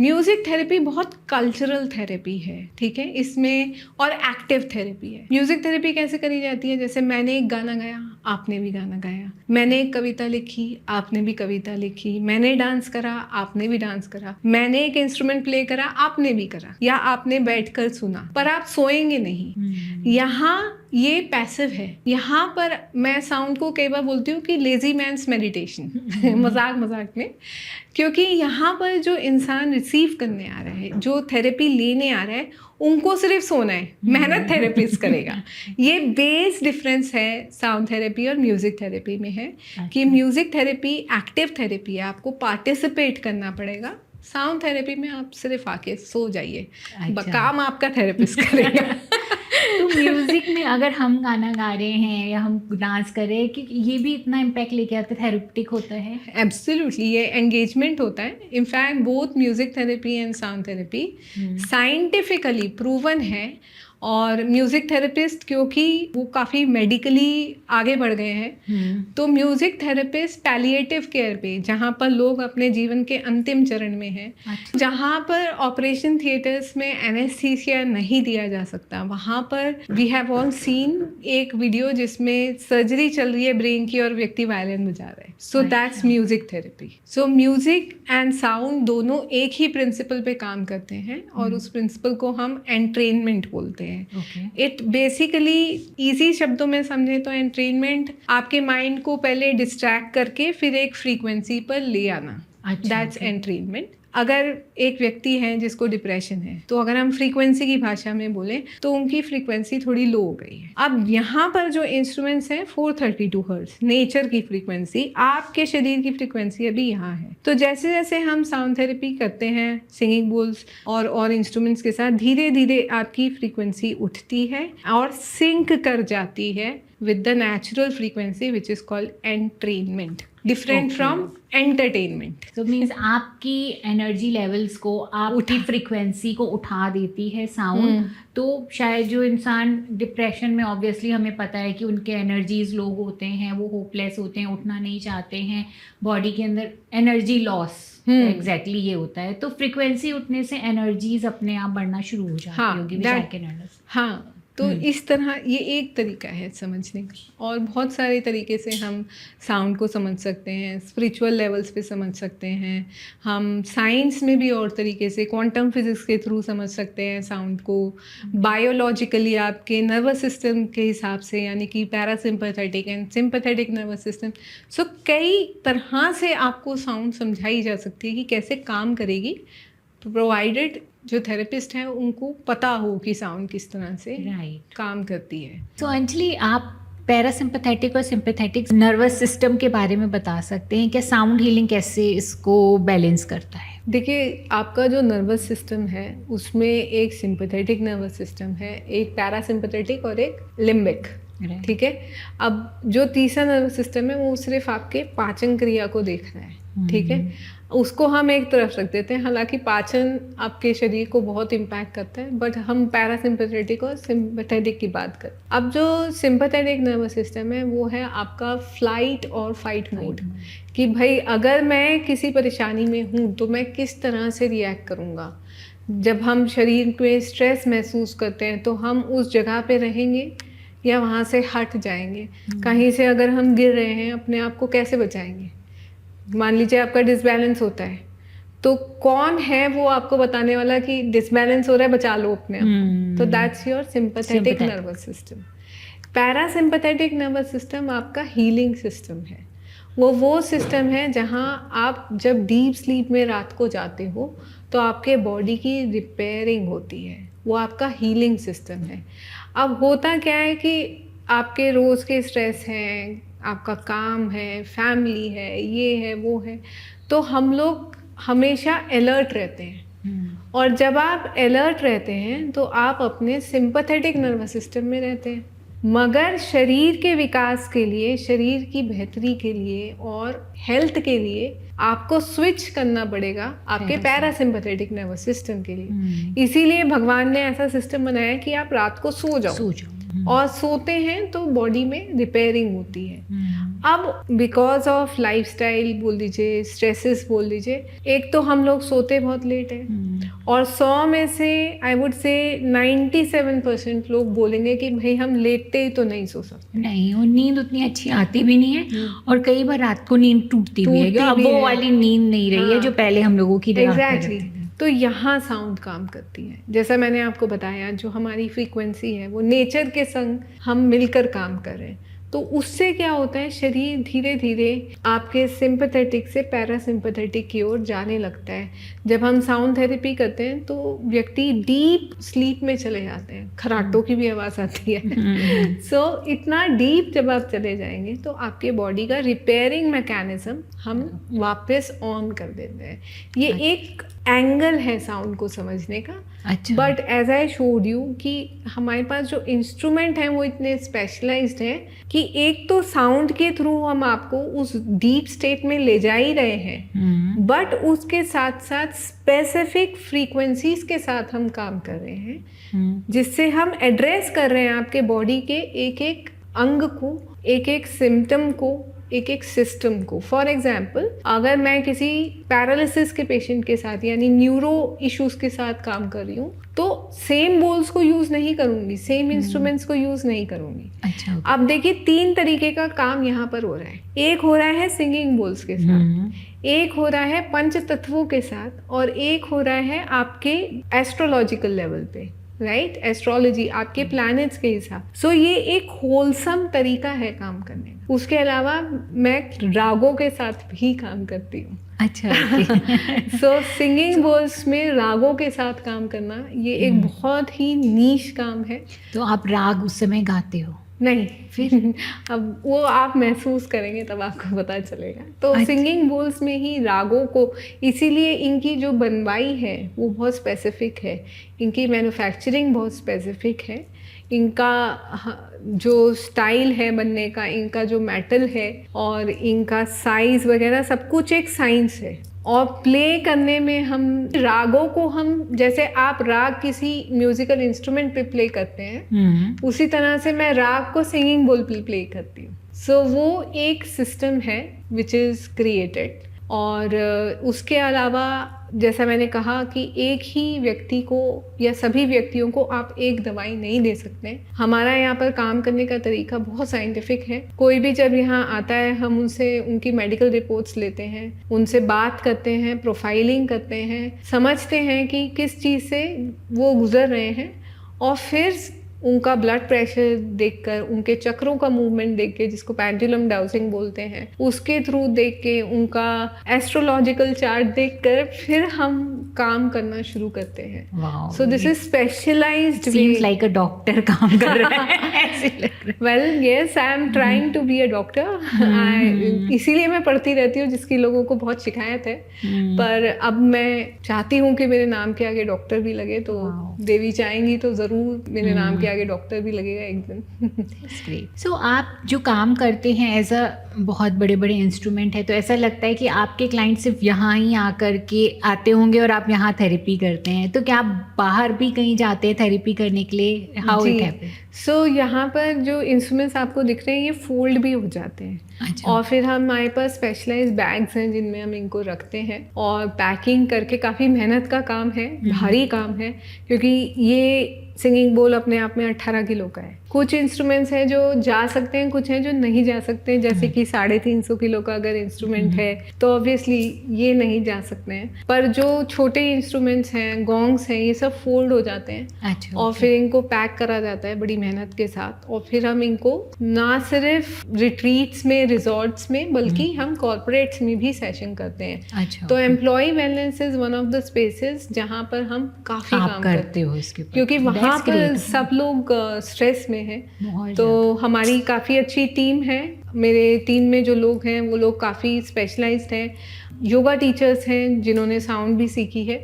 [SPEAKER 1] म्यूज़िक थेरेपी बहुत कल्चरल थेरेपी है, ठीक है, इसमें, और एक्टिव थेरेपी है। म्यूज़िक थेरेपी कैसे करी जाती है? जैसे मैंने एक गाना गाया, आपने भी गाना गाया, मैंने एक कविता लिखी, आपने भी कविता लिखी, मैंने डांस करा, आपने भी डांस करा, मैंने एक इंस्ट्रूमेंट प्ले करा, आपने भी करा, या आपने बैठकर सुना, पर आप सोएंगे नहीं। यहाँ ये पैसिव है। यहाँ पर मैं साउंड को कई बार बोलती हूँ कि लेजी मैन्स मेडिटेशन, मजाक में, क्योंकि यहाँ पर जो इंसान रिसीव करने आ रहा है, जो थेरेपी लेने आ रहा है, उनको सिर्फ सोना है, मेहनत थेरेपिस्ट करेगा। ये बेस डिफरेंस है साउंड थेरेपी और म्यूजिक थेरेपी में है, कि म्यूजिक थेरेपी एक्टिव थेरेपी है, आपको पार्टिसिपेट करना पड़ेगा। साउंड थेरेपी में आप सिर्फ आके सो जाइए, काम आपका थेरेपिस्ट करेगा।
[SPEAKER 2] तो म्यूजिक में अगर हम गाना गा रहे हैं या हम डांस कर रहे हैं, कि ये भी इतना इम्पैक्ट लेके आते, थेरेप्टिक होता है?
[SPEAKER 1] एब्सोल्युटली, ये एंगेजमेंट होता है। In fact both music therapy and sound therapy scientifically proven है। और म्यूज़िक थेरेपिस्ट, क्योंकि वो काफ़ी मेडिकली आगे बढ़ गए हैं, तो म्यूज़िक थेरेपिस्ट पैलिएटिव केयर पे, जहाँ पर लोग अपने जीवन के अंतिम चरण में हैं, जहाँ पर ऑपरेशन थिएटर्स में एनेस्थीसिया नहीं दिया जा सकता, वहाँ पर वी हैव ऑल सीन एक वीडियो जिसमें सर्जरी चल रही है ब्रेन की और व्यक्ति वायलिन बजा रहा है। So that's music therapy. So music and sound दोनों एक ही प्रिंसिपल पे काम करते हैं, और उस प्रिंसिपल को हम एंट्रेनमेंट बोलते हैं। इट बेसिकली, इजी शब्दों में समझे तो एंट्रेनमेंट आपके माइंड को पहले डिस्ट्रैक्ट करके फिर एक फ्रीक्वेंसी पर ले आना, दैट्स एंट्रेनमेंट। अगर एक व्यक्ति है जिसको डिप्रेशन है, तो अगर हम फ्रीक्वेंसी की भाषा में बोलें तो उनकी फ्रीक्वेंसी थोड़ी लो हो गई है। अब यहाँ पर जो इंस्ट्रूमेंट्स हैं 432 हर्ट्ज नेचर की फ्रीक्वेंसी, आपके शरीर की फ्रीक्वेंसी अभी यहाँ है। तो जैसे जैसे हम साउंड थेरेपी करते हैं सिंगिंग बोल्स और इंस्ट्रूमेंट्स के साथ, धीरे धीरे आपकी फ्रीक्वेंसी उठती है और सिंक कर जाती है with the natural frequency which is called entrainment, different from entertainment.
[SPEAKER 2] So means आपकी एनर्जी लेवल्स को, आपकी फ्रीक्वेंसी को उठा देती है साउंड। तो शायद जो इंसान डिप्रेशन में, ऑब्वियसली हमें पता है कि उनके एनर्जीज लो होते हैं, वो होपलेस होते हैं, उठना नहीं चाहते हैं, बॉडी के अंदर एनर्जी लॉस, एग्जैक्टली ये होता है। तो फ्रीक्वेंसी उठने से एनर्जीज अपने आप बढ़ना शुरू हो जाती होगी।
[SPEAKER 1] हाँ, तो इस तरह ये एक तरीका है समझने का, और बहुत सारे तरीके से हम साउंड को समझ सकते हैं। स्पिरिचुअल लेवल्स पे समझ सकते हैं, हम साइंस में भी और तरीके से क्वांटम फिजिक्स के थ्रू समझ सकते हैं साउंड को। बायोलॉजिकली आपके नर्वस सिस्टम के हिसाब से, यानी कि parasympathetic and sympathetic nervous system, so कई तरह से आपको साउंड समझाई जा सकती है कि कैसे काम करेगी, प्रोवाइडेड जो थेरेपिस्ट हैं उनको पता हो कि साउंड किस तरह से
[SPEAKER 2] राइट।
[SPEAKER 1] काम करती है।
[SPEAKER 2] तो अंजलि, आप पैरासिम्पैथेटिक और सिंपैथेटिक नर्वस सिस्टम के बारे में बता सकते हैं क्या? साउंड हीलिंग कैसे इसको बैलेंस करता है?
[SPEAKER 1] देखिए, आपका जो नर्वस सिस्टम है उसमें एक सिंपैथेटिक नर्वस सिस्टम है, एक पैरासिम्पैथेटिक और एक लिम्बिक, ठीक है। अब जो तीसरा नर्वस सिस्टम है वो सिर्फ आपके पाचन क्रिया को देख रहा है, ठीक है, उसको हम एक तरफ रख देते हैं। हालांकि पाचन आपके शरीर को बहुत इम्पैक्ट करता है, बट हम पैरासिम्पैथेटिक और सिंपैथेटिक की बात करें। अब जो सिंपैथेटिक नर्वस सिस्टम है वो है आपका फ्लाइट और फाइट मोड, कि भाई अगर मैं किसी परेशानी में हूँ तो मैं किस तरह से रिएक्ट करूँगा। जब हम शरीर में स्ट्रेस महसूस करते हैं तो हम उस जगह पे रहेंगे या वहाँ से हट जाएंगे। कहीं से अगर हम गिर रहे हैं, अपने आप को कैसे बचाएंगे? मान लीजिए आपका डिसबैलेंस होता है, तो कौन है वो आपको बताने वाला कि डिसबैलेंस हो रहा है, बचा लो अपने आप। तो that's your sympathetic nervous system. Parasympathetic nervous system आपका हीलिंग सिस्टम है। वो सिस्टम है जहाँ आप जब डीप स्लीप में रात को जाते हो तो आपके बॉडी की रिपेयरिंग होती है, वो आपका हीलिंग सिस्टम है। अब होता क्या है कि आपके रोज़ के स्ट्रेस हैं, आपका काम है, फैमिली है, ये है, वो है, तो हम लोग हमेशा अलर्ट रहते हैं। और जब आप अलर्ट रहते हैं तो आप अपने सिंपैथेटिक नर्वस सिस्टम में रहते हैं। मगर शरीर के विकास के लिए, शरीर की बेहतरी के लिए और हेल्थ के लिए आपको स्विच करना पड़ेगा आपके पैरासिम्पैथेटिक नर्वस सिस्टम के लिए। इसीलिए भगवान ने ऐसा सिस्टम बनाया कि आप रात को सो जाओ। और सोते हैं तो बॉडी में रिपेयरिंग होती है। अब बिकॉज ऑफ लाइफस्टाइल बोल दीजिए, स्ट्रेसेस बोल दीजिए, एक तो हम लोग सोते बहुत लेट हैं, और 100 में से आई वुड से 97% लोग बोलेंगे कि भाई हम लेटते ही तो नहीं सो सकते।
[SPEAKER 2] नहीं, और नींद उतनी अच्छी आती भी नहीं है, और कई बार रात को नींद टूटती भी है। अब वो वाली नींद नहीं रही है जो पहले हम लोगों की।
[SPEAKER 1] एग्जैक्टली। तो यहाँ साउंड काम करती है। जैसा मैंने आपको बताया, जो हमारी फ्रीक्वेंसी है वो नेचर के संग हम मिलकर काम कर रहे हैं। तो उससे क्या होता है, शरीर धीरे धीरे आपके सिंपैथेटिक से पैरासिम्पैथेटिक की ओर जाने लगता है। जब हम साउंड थेरेपी करते हैं तो व्यक्ति डीप स्लीप में चले जाते हैं, खराटों की भी आवाज़ आती है। सो इतना डीप जब आप चले जाएंगे तो आपके बॉडी का रिपेयरिंग मैकेनिज्म हम वापस ऑन कर देते हैं। ये एक एंगल है साउंड को समझने का। But as I showed you कि हमारे पास जो इंस्ट्रूमेंट हैं वो इतने स्पेशलाइज्ड हैं कि एक तो साउंड के थ्रू हम आपको उस डीप स्टेट में ले जा ही रहे हैं, बट उसके साथ साथ स्पेसिफिक फ्रीक्वेंसीज के साथ हम काम कर रहे हैं, जिससे हम एड्रेस कर रहे हैं आपके बॉडी के एक एक अंग को, एक एक सिम्टम को, एक एक सिस्टम को। फॉर एग्जाम्पल, अगर मैं किसी पैरालिसिस के पेशेंट के साथ यानी न्यूरो इश्यूज के साथ काम कर रही हूँ तो सेम बोल्स को यूज नहीं करूंगी, सेम इंस्ट्रूमेंट्स को यूज नहीं करूंगी।
[SPEAKER 2] अच्छा।
[SPEAKER 1] अब देखिए, 3 तरीके का काम यहाँ पर हो रहा है। एक हो रहा है सिंगिंग बोल्स के साथ, एक हो रहा है पंच तत्वों के साथ, और एक हो रहा है आपके एस्ट्रोलॉजिकल लेवल पे, राइट, एस्ट्रोलॉजी, आपके प्लैनेट्स के हिसाब। सो ये एक होलसम तरीका है काम करने का। उसके अलावा मैं रागों के साथ भी काम करती हूँ।
[SPEAKER 2] अच्छा।
[SPEAKER 1] सो सिंगिंग बोल्स में रागों के साथ काम करना ये एक बहुत ही नीश काम है।
[SPEAKER 2] तो आप राग उस समय गाते हो?
[SPEAKER 1] नहीं, फिर अब वो आप महसूस करेंगे तब आपको पता चलेगा। तो सिंगिंग बोल्स में ही रागों को, इसीलिए इनकी जो बनवाई है वो बहुत स्पेसिफिक है, इनकी मैन्युफैक्चरिंग बहुत स्पेसिफिक है, इनका जो स्टाइल है बनने का, इनका जो मेटल है और इनका साइज वगैरह सब कुछ एक साइंस है। और प्ले करने में हम रागों को, हम जैसे आप राग किसी म्यूजिकल इंस्ट्रूमेंट पे प्ले करते हैं, उसी तरह से मैं राग को सिंगिंग बोल पे प्ले करती हूँ। सो वो एक सिस्टम है विच इज़ क्रिएटेड। और उसके अलावा जैसा मैंने कहा कि एक ही व्यक्ति को या सभी व्यक्तियों को आप एक दवाई नहीं दे सकते। हमारा यहाँ पर काम करने का तरीका बहुत साइंटिफिक है। कोई भी जब यहाँ आता है हम उनसे उनकी मेडिकल रिपोर्ट्स लेते हैं, उनसे बात करते हैं, प्रोफाइलिंग करते हैं, समझते हैं कि किस चीज़ से वो गुजर रहे हैं, और फिर उनका ब्लड प्रेशर देखकर, उनके चक्रों का मूवमेंट देख के, जिसको पेंडुलम डाउजिंग बोलते हैं, उसके थ्रू देख के, उनका एस्ट्रोलॉजिकल चार्ट देखकर फिर हम काम करना शुरू करते हैं। So this is specialised,
[SPEAKER 2] seems like a doctor काम कर रहा है ऐसे लग रहा है।
[SPEAKER 1] Well yes, I am trying to be a doctor. इसीलिए मैं पढ़ती रहती हूँ, जिसकी लोगों को बहुत शिकायत है। पर अब मैं चाहती हूँ कि मेरे नाम के आगे डॉक्टर भी लगे, तो देवी चाहेंगी तो ज़रूर मेरे नाम के आगे डॉक्टर भी लगेगा एक दिन।
[SPEAKER 2] सो आप जो काम करते हैं एज अ बहुत बड़े बड़े इंस्ट्रूमेंट है, तो ऐसा लगता है कि आपके क्लाइंट सिर्फ यहाँ ही आकर के आते होंगे और आप यहाँ थेरेपी करते हैं, तो क्या आप बाहर भी कहीं जाते हैं थेरेपी करने के लिए? How it happen?
[SPEAKER 1] सो यहाँ पर जो इंस्ट्रूमेंट्स आपको दिख रहे हैं ये फोल्ड भी हो जाते हैं।
[SPEAKER 2] अच्छा।
[SPEAKER 1] और फिर हमारे पास स्पेशलाइज्ड बैग्स हैं जिनमें हम इनको रखते हैं, और पैकिंग करके काफ़ी मेहनत का काम है, भारी काम है, क्योंकि ये सिंगिंग बोल अपने आप में 18 किलो का है। कुछ इंस्ट्रूमेंट्स हैं जो जा सकते हैं, कुछ हैं जो नहीं जा सकते हैं, जैसे कि 350 किलो का अगर इंस्ट्रूमेंट है तो ऑब्वियसली ये नहीं जा सकते हैं। पर जो छोटे इंस्ट्रूमेंट्स हैं, गोंग्स हैं, ये सब फोल्ड हो जाते हैं।
[SPEAKER 2] अच्छा।
[SPEAKER 1] और फिर इनको पैक करा जाता है बड़ी मेहनत के साथ, और फिर हम इनको ना सिर्फ रिट्रीट्स में, रिजॉर्ट्स में, बल्कि हम कॉर्पोरेट्स में भी सेशन करते हैं।
[SPEAKER 2] अच्छा।
[SPEAKER 1] तो employ wellness is one of the spaces जहाँ पर हम काफ़ी काम करते
[SPEAKER 2] हो इसके ऊपर,
[SPEAKER 1] क्योंकि वहाँ पर सब लोग स्ट्रेस में हैं। तो हमारी काफ़ी अच्छी टीम है। मेरे टीम में जो लोग हैं वो लोग काफ़ी स्पेशलाइज्ड हैं। योगा टीचर्स हैं जिन्होंने साउंड भी सीखी है,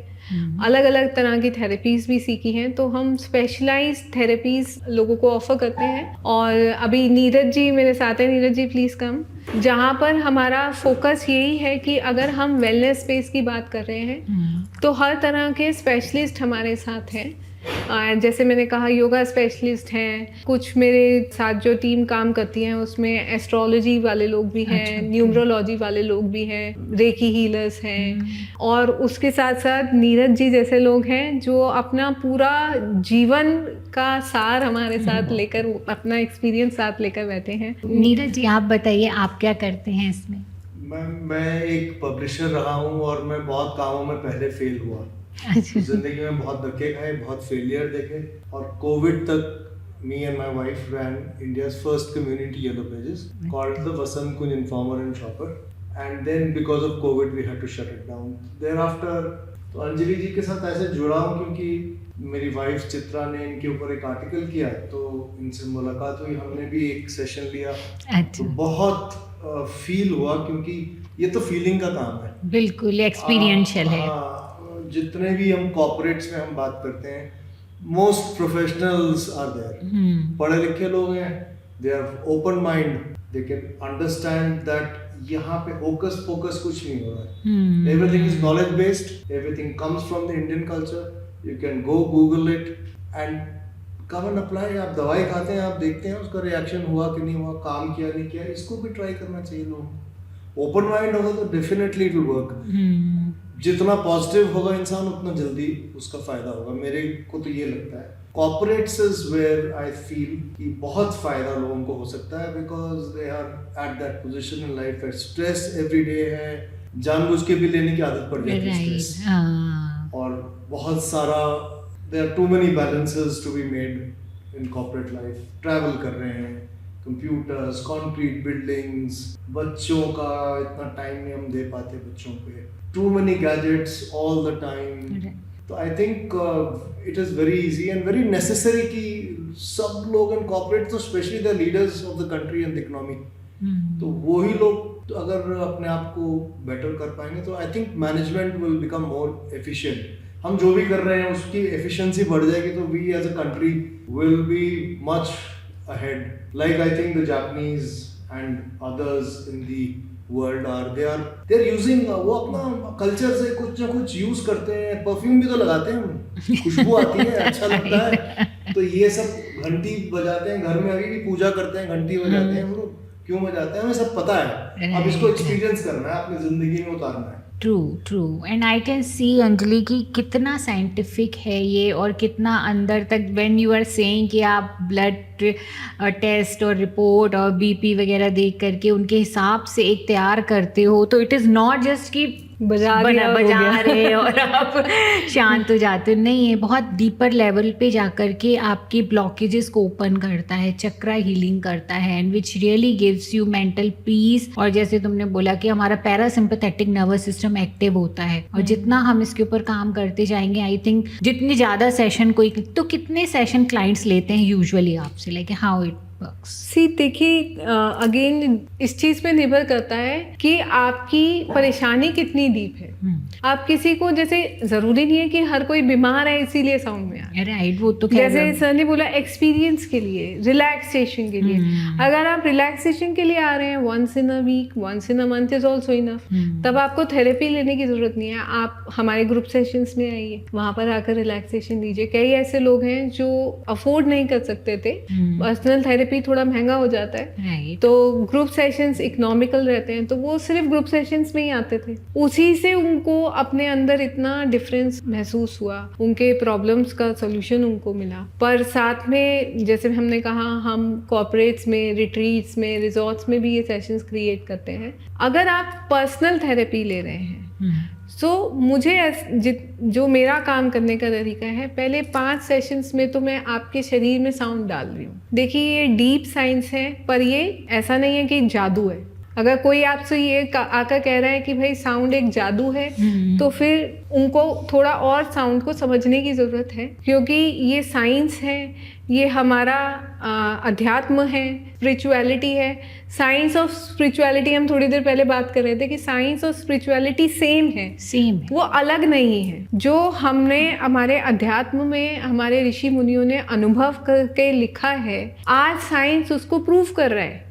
[SPEAKER 1] अलग अलग तरह की थेरेपीज़ भी सीखी हैं। तो हम स्पेशलाइज्ड थेरेपीज़ लोगों को ऑफर करते हैं। और अभी नीरज जी मेरे साथ हैं, नीरज जी प्लीज़ कम। जहाँ पर हमारा फोकस यही है कि अगर हम वेलनेस स्पेस की बात कर रहे हैं तो हर तरह के स्पेशलिस्ट हमारे साथ हैं। जैसे मैंने कहा योगा स्पेशलिस्ट हैं, कुछ मेरे साथ जो टीम काम करती हैं उसमें एस्ट्रोलॉजी वाले लोग भी हैं,
[SPEAKER 2] अच्छा।
[SPEAKER 1] न्यूमरोलॉजी वाले लोग भी हैं, रेकी हीलर्स हैं, और उसके साथ साथ नीरज जी जैसे लोग हैं जो अपना पूरा जीवन का सार हमारे साथ लेकर, अपना एक्सपीरियंस साथ लेकर बैठे हैं।
[SPEAKER 2] नीरज जी आप बताइए आप क्या करते हैं इसमें?
[SPEAKER 3] मैं एक पब्लिशर रहा हूँ और मैं बहुत कामों में पहले फेल हुआ।
[SPEAKER 2] अच्छा।
[SPEAKER 3] जिंदगी में बहुत धक्के खाए, बहुत फेलियर देखे, और कोविड तक me and my wife ran India's first community yellow pages called the Vasant Kunj Informer and Shopper, and then because of COVID we had to shut it down. Thereafter तो अंजलि जी के साथ ऐसे जुड़ा हूँ क्योंकि मेरी वाइफ चित्रा ने इनके ऊपर एक आर्टिकल किया, तो इनसे मुलाकात हुई, हमने भी एक सेशन लिया।
[SPEAKER 2] अच्छा।
[SPEAKER 3] तो बहुत फील हुआ क्योंकि ये तो फीलिंग का काम है,
[SPEAKER 2] बिल्कुल एक्सपीरियंशियल है।
[SPEAKER 3] जितने भी हम कॉर्पोरेट्स में हम बात करते हैं, मोस्ट प्रोफेशनल्स आर देयर, पढ़े लिखे लोग हैं, they are open mind, they can understand that यहाँ पे होकस पोकस कुछ नहीं हो रहा है। Everything is knowledge based, everything comes from the Indian culture, you can go google it and come and apply. आप दवाई खाते हैं, आप देखते हैं उसका रिएक्शन हुआ कि नहीं हुआ, काम किया नहीं किया, इसको भी ट्राई करना चाहिए लोगों। ओपन माइंड होगा तो डेफिनेटली इट विल वर्क। जितना पॉजिटिव होगा इंसान उतना जल्दी उसका फायदा होगा, मेरे को तो ये लगता है। Corporates is where I feel कि बहुत फायदा लोगों को हो सकता है, because they are at that position in life, stress everyday है, जानबूझ के भी लेने की आदत पड़ जाती है स्ट्रेस, और बहुत सारा there are too many balances to be made in corporate life. Travel कर रहे हैं, कंप्यूटर्स, कंक्रीट बिल्डिंग्स, बच्चों का इतना टाइम नहीं हम दे पाते बच्चों पे, too many gadgets all the time। तो I think it is very easy and very necessary कि सब लोग इन कॉर्पोरेट, तो specially the leaders of the country and the economy, तो वही लोग अगर अपने आप को बेटर कर पाएंगे तो I think management will become more efficient. हम जो भी कर रहे हैं उसकी एफिशिएंसी बढ़ जाएगी तो we as a country will be much ahead. Like I think the Japanese and others in the world they're using वो अपना कल्चर से कुछ ना कुछ यूज करते हैं। परफ्यूम भी तो लगाते हैं, खुशबू आती है, अच्छा लगता है। तो ये सब घंटी बजाते हैं घर में, अभी भी पूजा करते हैं, घंटी बजाते हैं हम लोग। क्यों मजा आता है हमें सब पता है, अब इसको एक्सपीरियंस करना है, अपनी जिंदगी में उतारना है।
[SPEAKER 2] True and I can see Anjali कि कितना साइंटिफिक है ये और कितना अंदर तक व्हेन यू आर सेइंग कि आप ब्लड टेस्ट और रिपोर्ट और बीपी वगैरह देख करके उनके हिसाब से एक तैयार करते हो, तो इट इज़ नॉट जस्ट कि
[SPEAKER 1] बजा
[SPEAKER 2] रहे और आप शांत हो जाते हो, नहीं है, बहुत डीपर लेवल पे जाकर के आपके ब्लॉकेजेस को ओपन करता है, चक्रा हीलिंग करता है and which really gives you mental peace. और जैसे तुमने बोला कि हमारा पैरासिम्पैथेटिक नर्वस सिस्टम एक्टिव होता है और जितना हम इसके ऊपर काम करते जाएंगे, आई थिंक जितने ज़्यादा सेशन कोई, तो कितने सेशन क्लाइंट्स लेते हैं यूजुअली आपसे, लाइक हाउ इट वर्क्स?
[SPEAKER 1] सी देखिए, अगेन इस चीज़ पे निर्भर करता है कि आपकी परेशानी कितनी डीप है। आप किसी को, जैसे ज़रूरी नहीं है कि हर कोई बीमार है इसीलिए साउंड में आ रहा है,
[SPEAKER 2] राइट, वो तो
[SPEAKER 1] जैसे सर ने बोला एक्सपीरियंस के लिए, रिलैक्सेशन के लिए, अगर आप रिलैक्सेशन के लिए आ रहे हैं once in a week, once in a month is also enough, तब आपको थेरेपी लेने की जरूरत नहीं है। आप हमारे ग्रुप सेशंस में आइए, वहाँ पर आकर रिलैक्सेशन लीजिए। कई ऐसे लोग हैं जो अफोर्ड नहीं कर सकते थे, पर्सनल थेरेपी थोड़ा महंगा हो जाता है,
[SPEAKER 2] राइट,
[SPEAKER 1] तो ग्रुप सेशंस इकोनॉमिकल रहते हैं, तो वो सिर्फ ग्रुप सेशंस में ही आते थे। उसी से उनको अपने अंदर इतना डिफरेंस महसूस हुआ, उनके प्रॉब्लम्स का सोल्यूशन उनको मिला। पर साथ में जैसे हमने कहा, हम कॉर्पोरेट्स में, रिट्रीट्स में, रिजॉर्ट्स में भी ये सेशंस क्रिएट करते हैं। अगर आप पर्सनल थेरेपी ले रहे हैं, सो मुझे जो मेरा काम करने का तरीका है, पहले 5 सेशंस में तो मैं आपके शरीर में साउंड डाल रही हूँ। देखिए, ये डीप साइंस है, पर ये ऐसा नहीं है कि जादू है। अगर कोई आपसे ये आकर कह रहा है कि भाई साउंड एक जादू है, तो फिर उनको थोड़ा और साउंड को समझने की ज़रूरत है, क्योंकि ये साइंस है, ये हमारा अध्यात्म है, स्पिरिचुअलिटी है। साइंस ऑफ स्पिरिचुअलिटी हम थोड़ी देर पहले बात कर रहे थे कि साइंस और स्पिरिचुअलिटी सेम है,
[SPEAKER 2] सेम
[SPEAKER 1] वो अलग नहीं है। जो हमने हमारे अध्यात्म में हमारे ऋषि मुनियों ने अनुभव करके लिखा है, आज साइंस उसको प्रूव कर रहा है।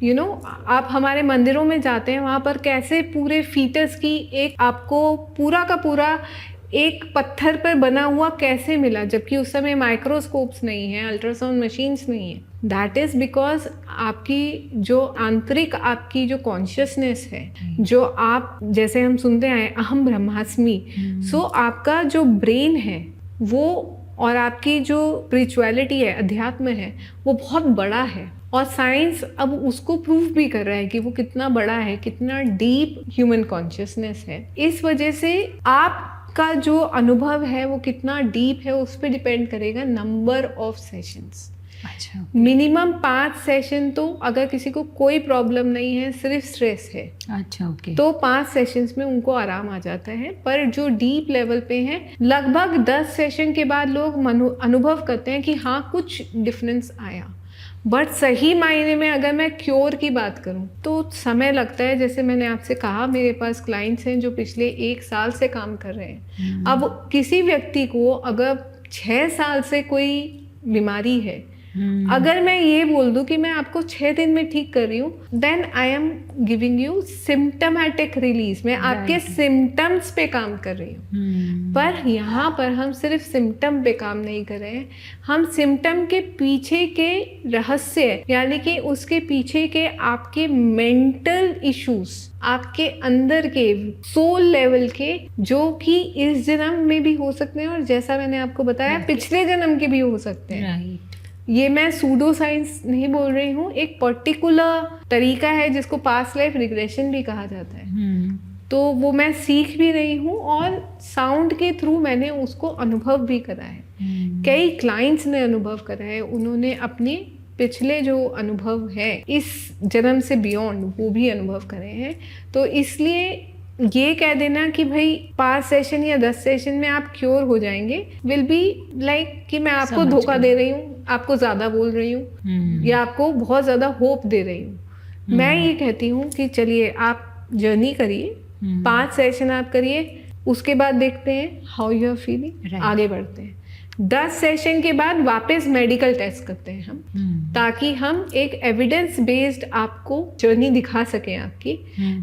[SPEAKER 1] यू नो, आप हमारे मंदिरों में जाते हैं, वहाँ पर कैसे पूरे फीटस की एक आपको पूरा का पूरा एक पत्थर पर बना हुआ कैसे मिला, जबकि उस समय माइक्रोस्कोप्स नहीं है, अल्ट्रासाउंड मशीन्स नहीं है। दैट इज़ बिकॉज आपकी जो आंतरिक, आपकी जो कॉन्शियसनेस है, जो आप, जैसे हम सुनते आए अहम ब्रह्मास्मि, सो आपका जो ब्रेन है वो, और आपकी जो स्पिरिचुअलिटी है, अध्यात्म है, वो बहुत बड़ा है। और साइंस अब उसको प्रूव भी कर रहा है कि वो कितना बड़ा है, कितना डीप ह्यूमन कॉन्शियसनेस है। इस वजह से आपका जो अनुभव है वो कितना डीप है, उस पर डिपेंड करेगा नंबर ऑफ सेशंस।
[SPEAKER 2] अच्छा,
[SPEAKER 1] मिनिमम 5 सेशन, तो अगर किसी को कोई प्रॉब्लम नहीं है, सिर्फ स्ट्रेस है,
[SPEAKER 2] अच्छा, ओके,
[SPEAKER 1] तो 5 सेशंस में उनको आराम आ जाता है। पर जो डीप लेवल पे हैं, लगभग 10 सेशन के बाद लोग अनुभव करते हैं कि हाँ, कुछ डिफरेंस आया। बट सही मायने में अगर मैं क्योर की बात करूं तो समय लगता है। जैसे मैंने आपसे कहा, मेरे पास क्लाइंट्स हैं जो पिछले 1 साल से काम कर रहे हैं। अब किसी व्यक्ति को अगर 6 साल से कोई बीमारी है, अगर मैं ये बोल दूं कि मैं आपको 6 दिन में ठीक कर रही हूँ, then I am giving you symptomatic relief. मैं आपके सिम्टम्स पे काम कर रही हूँ। पर यहाँ पर हम सिर्फ सिम्टम पे काम नहीं कर रहे हैं, हम सिम्टम के पीछे के रहस्य, यानी कि उसके पीछे के आपके मेंटल इश्यूज, आपके अंदर के सोल लेवल के, जो कि इस जन्म में भी हो सकते हैं और जैसा मैंने आपको बताया पिछले जन्म के भी हो सकते हैं।
[SPEAKER 2] राइट,
[SPEAKER 1] ये मैं सूडो साइंस नहीं बोल रही हूँ, एक पर्टिकुलर तरीका है जिसको पास्ट लाइफ रिग्रेशन भी कहा जाता है। तो वो मैं सीख भी रही हूँ और साउंड के थ्रू मैंने उसको अनुभव भी करा है। कई क्लाइंट्स ने अनुभव करा है, उन्होंने अपने पिछले जो अनुभव है इस जन्म से बियॉन्ड, वो भी अनुभव करे हैं। तो इसलिए ये कह देना कि भाई 5 सेशन या 10 सेशन में आप क्योर हो जाएंगे, विल बी लाइक कि मैं आपको धोखा दे रही हूँ, आपको ज़्यादा बोल रही हूँ, या आपको बहुत ज़्यादा होप दे रही हूँ। मैं ये कहती हूँ कि चलिए आप जर्नी करिए, 5 सेशन आप करिए, उसके बाद देखते हैं हाउ यू आर फीलिंग, आगे बढ़ते हैं। 10 सेशन के बाद वापस मेडिकल टेस्ट करते हैं हम, ताकि हम एक एविडेंस बेस्ड आपको जर्नी दिखा सकें आपकी।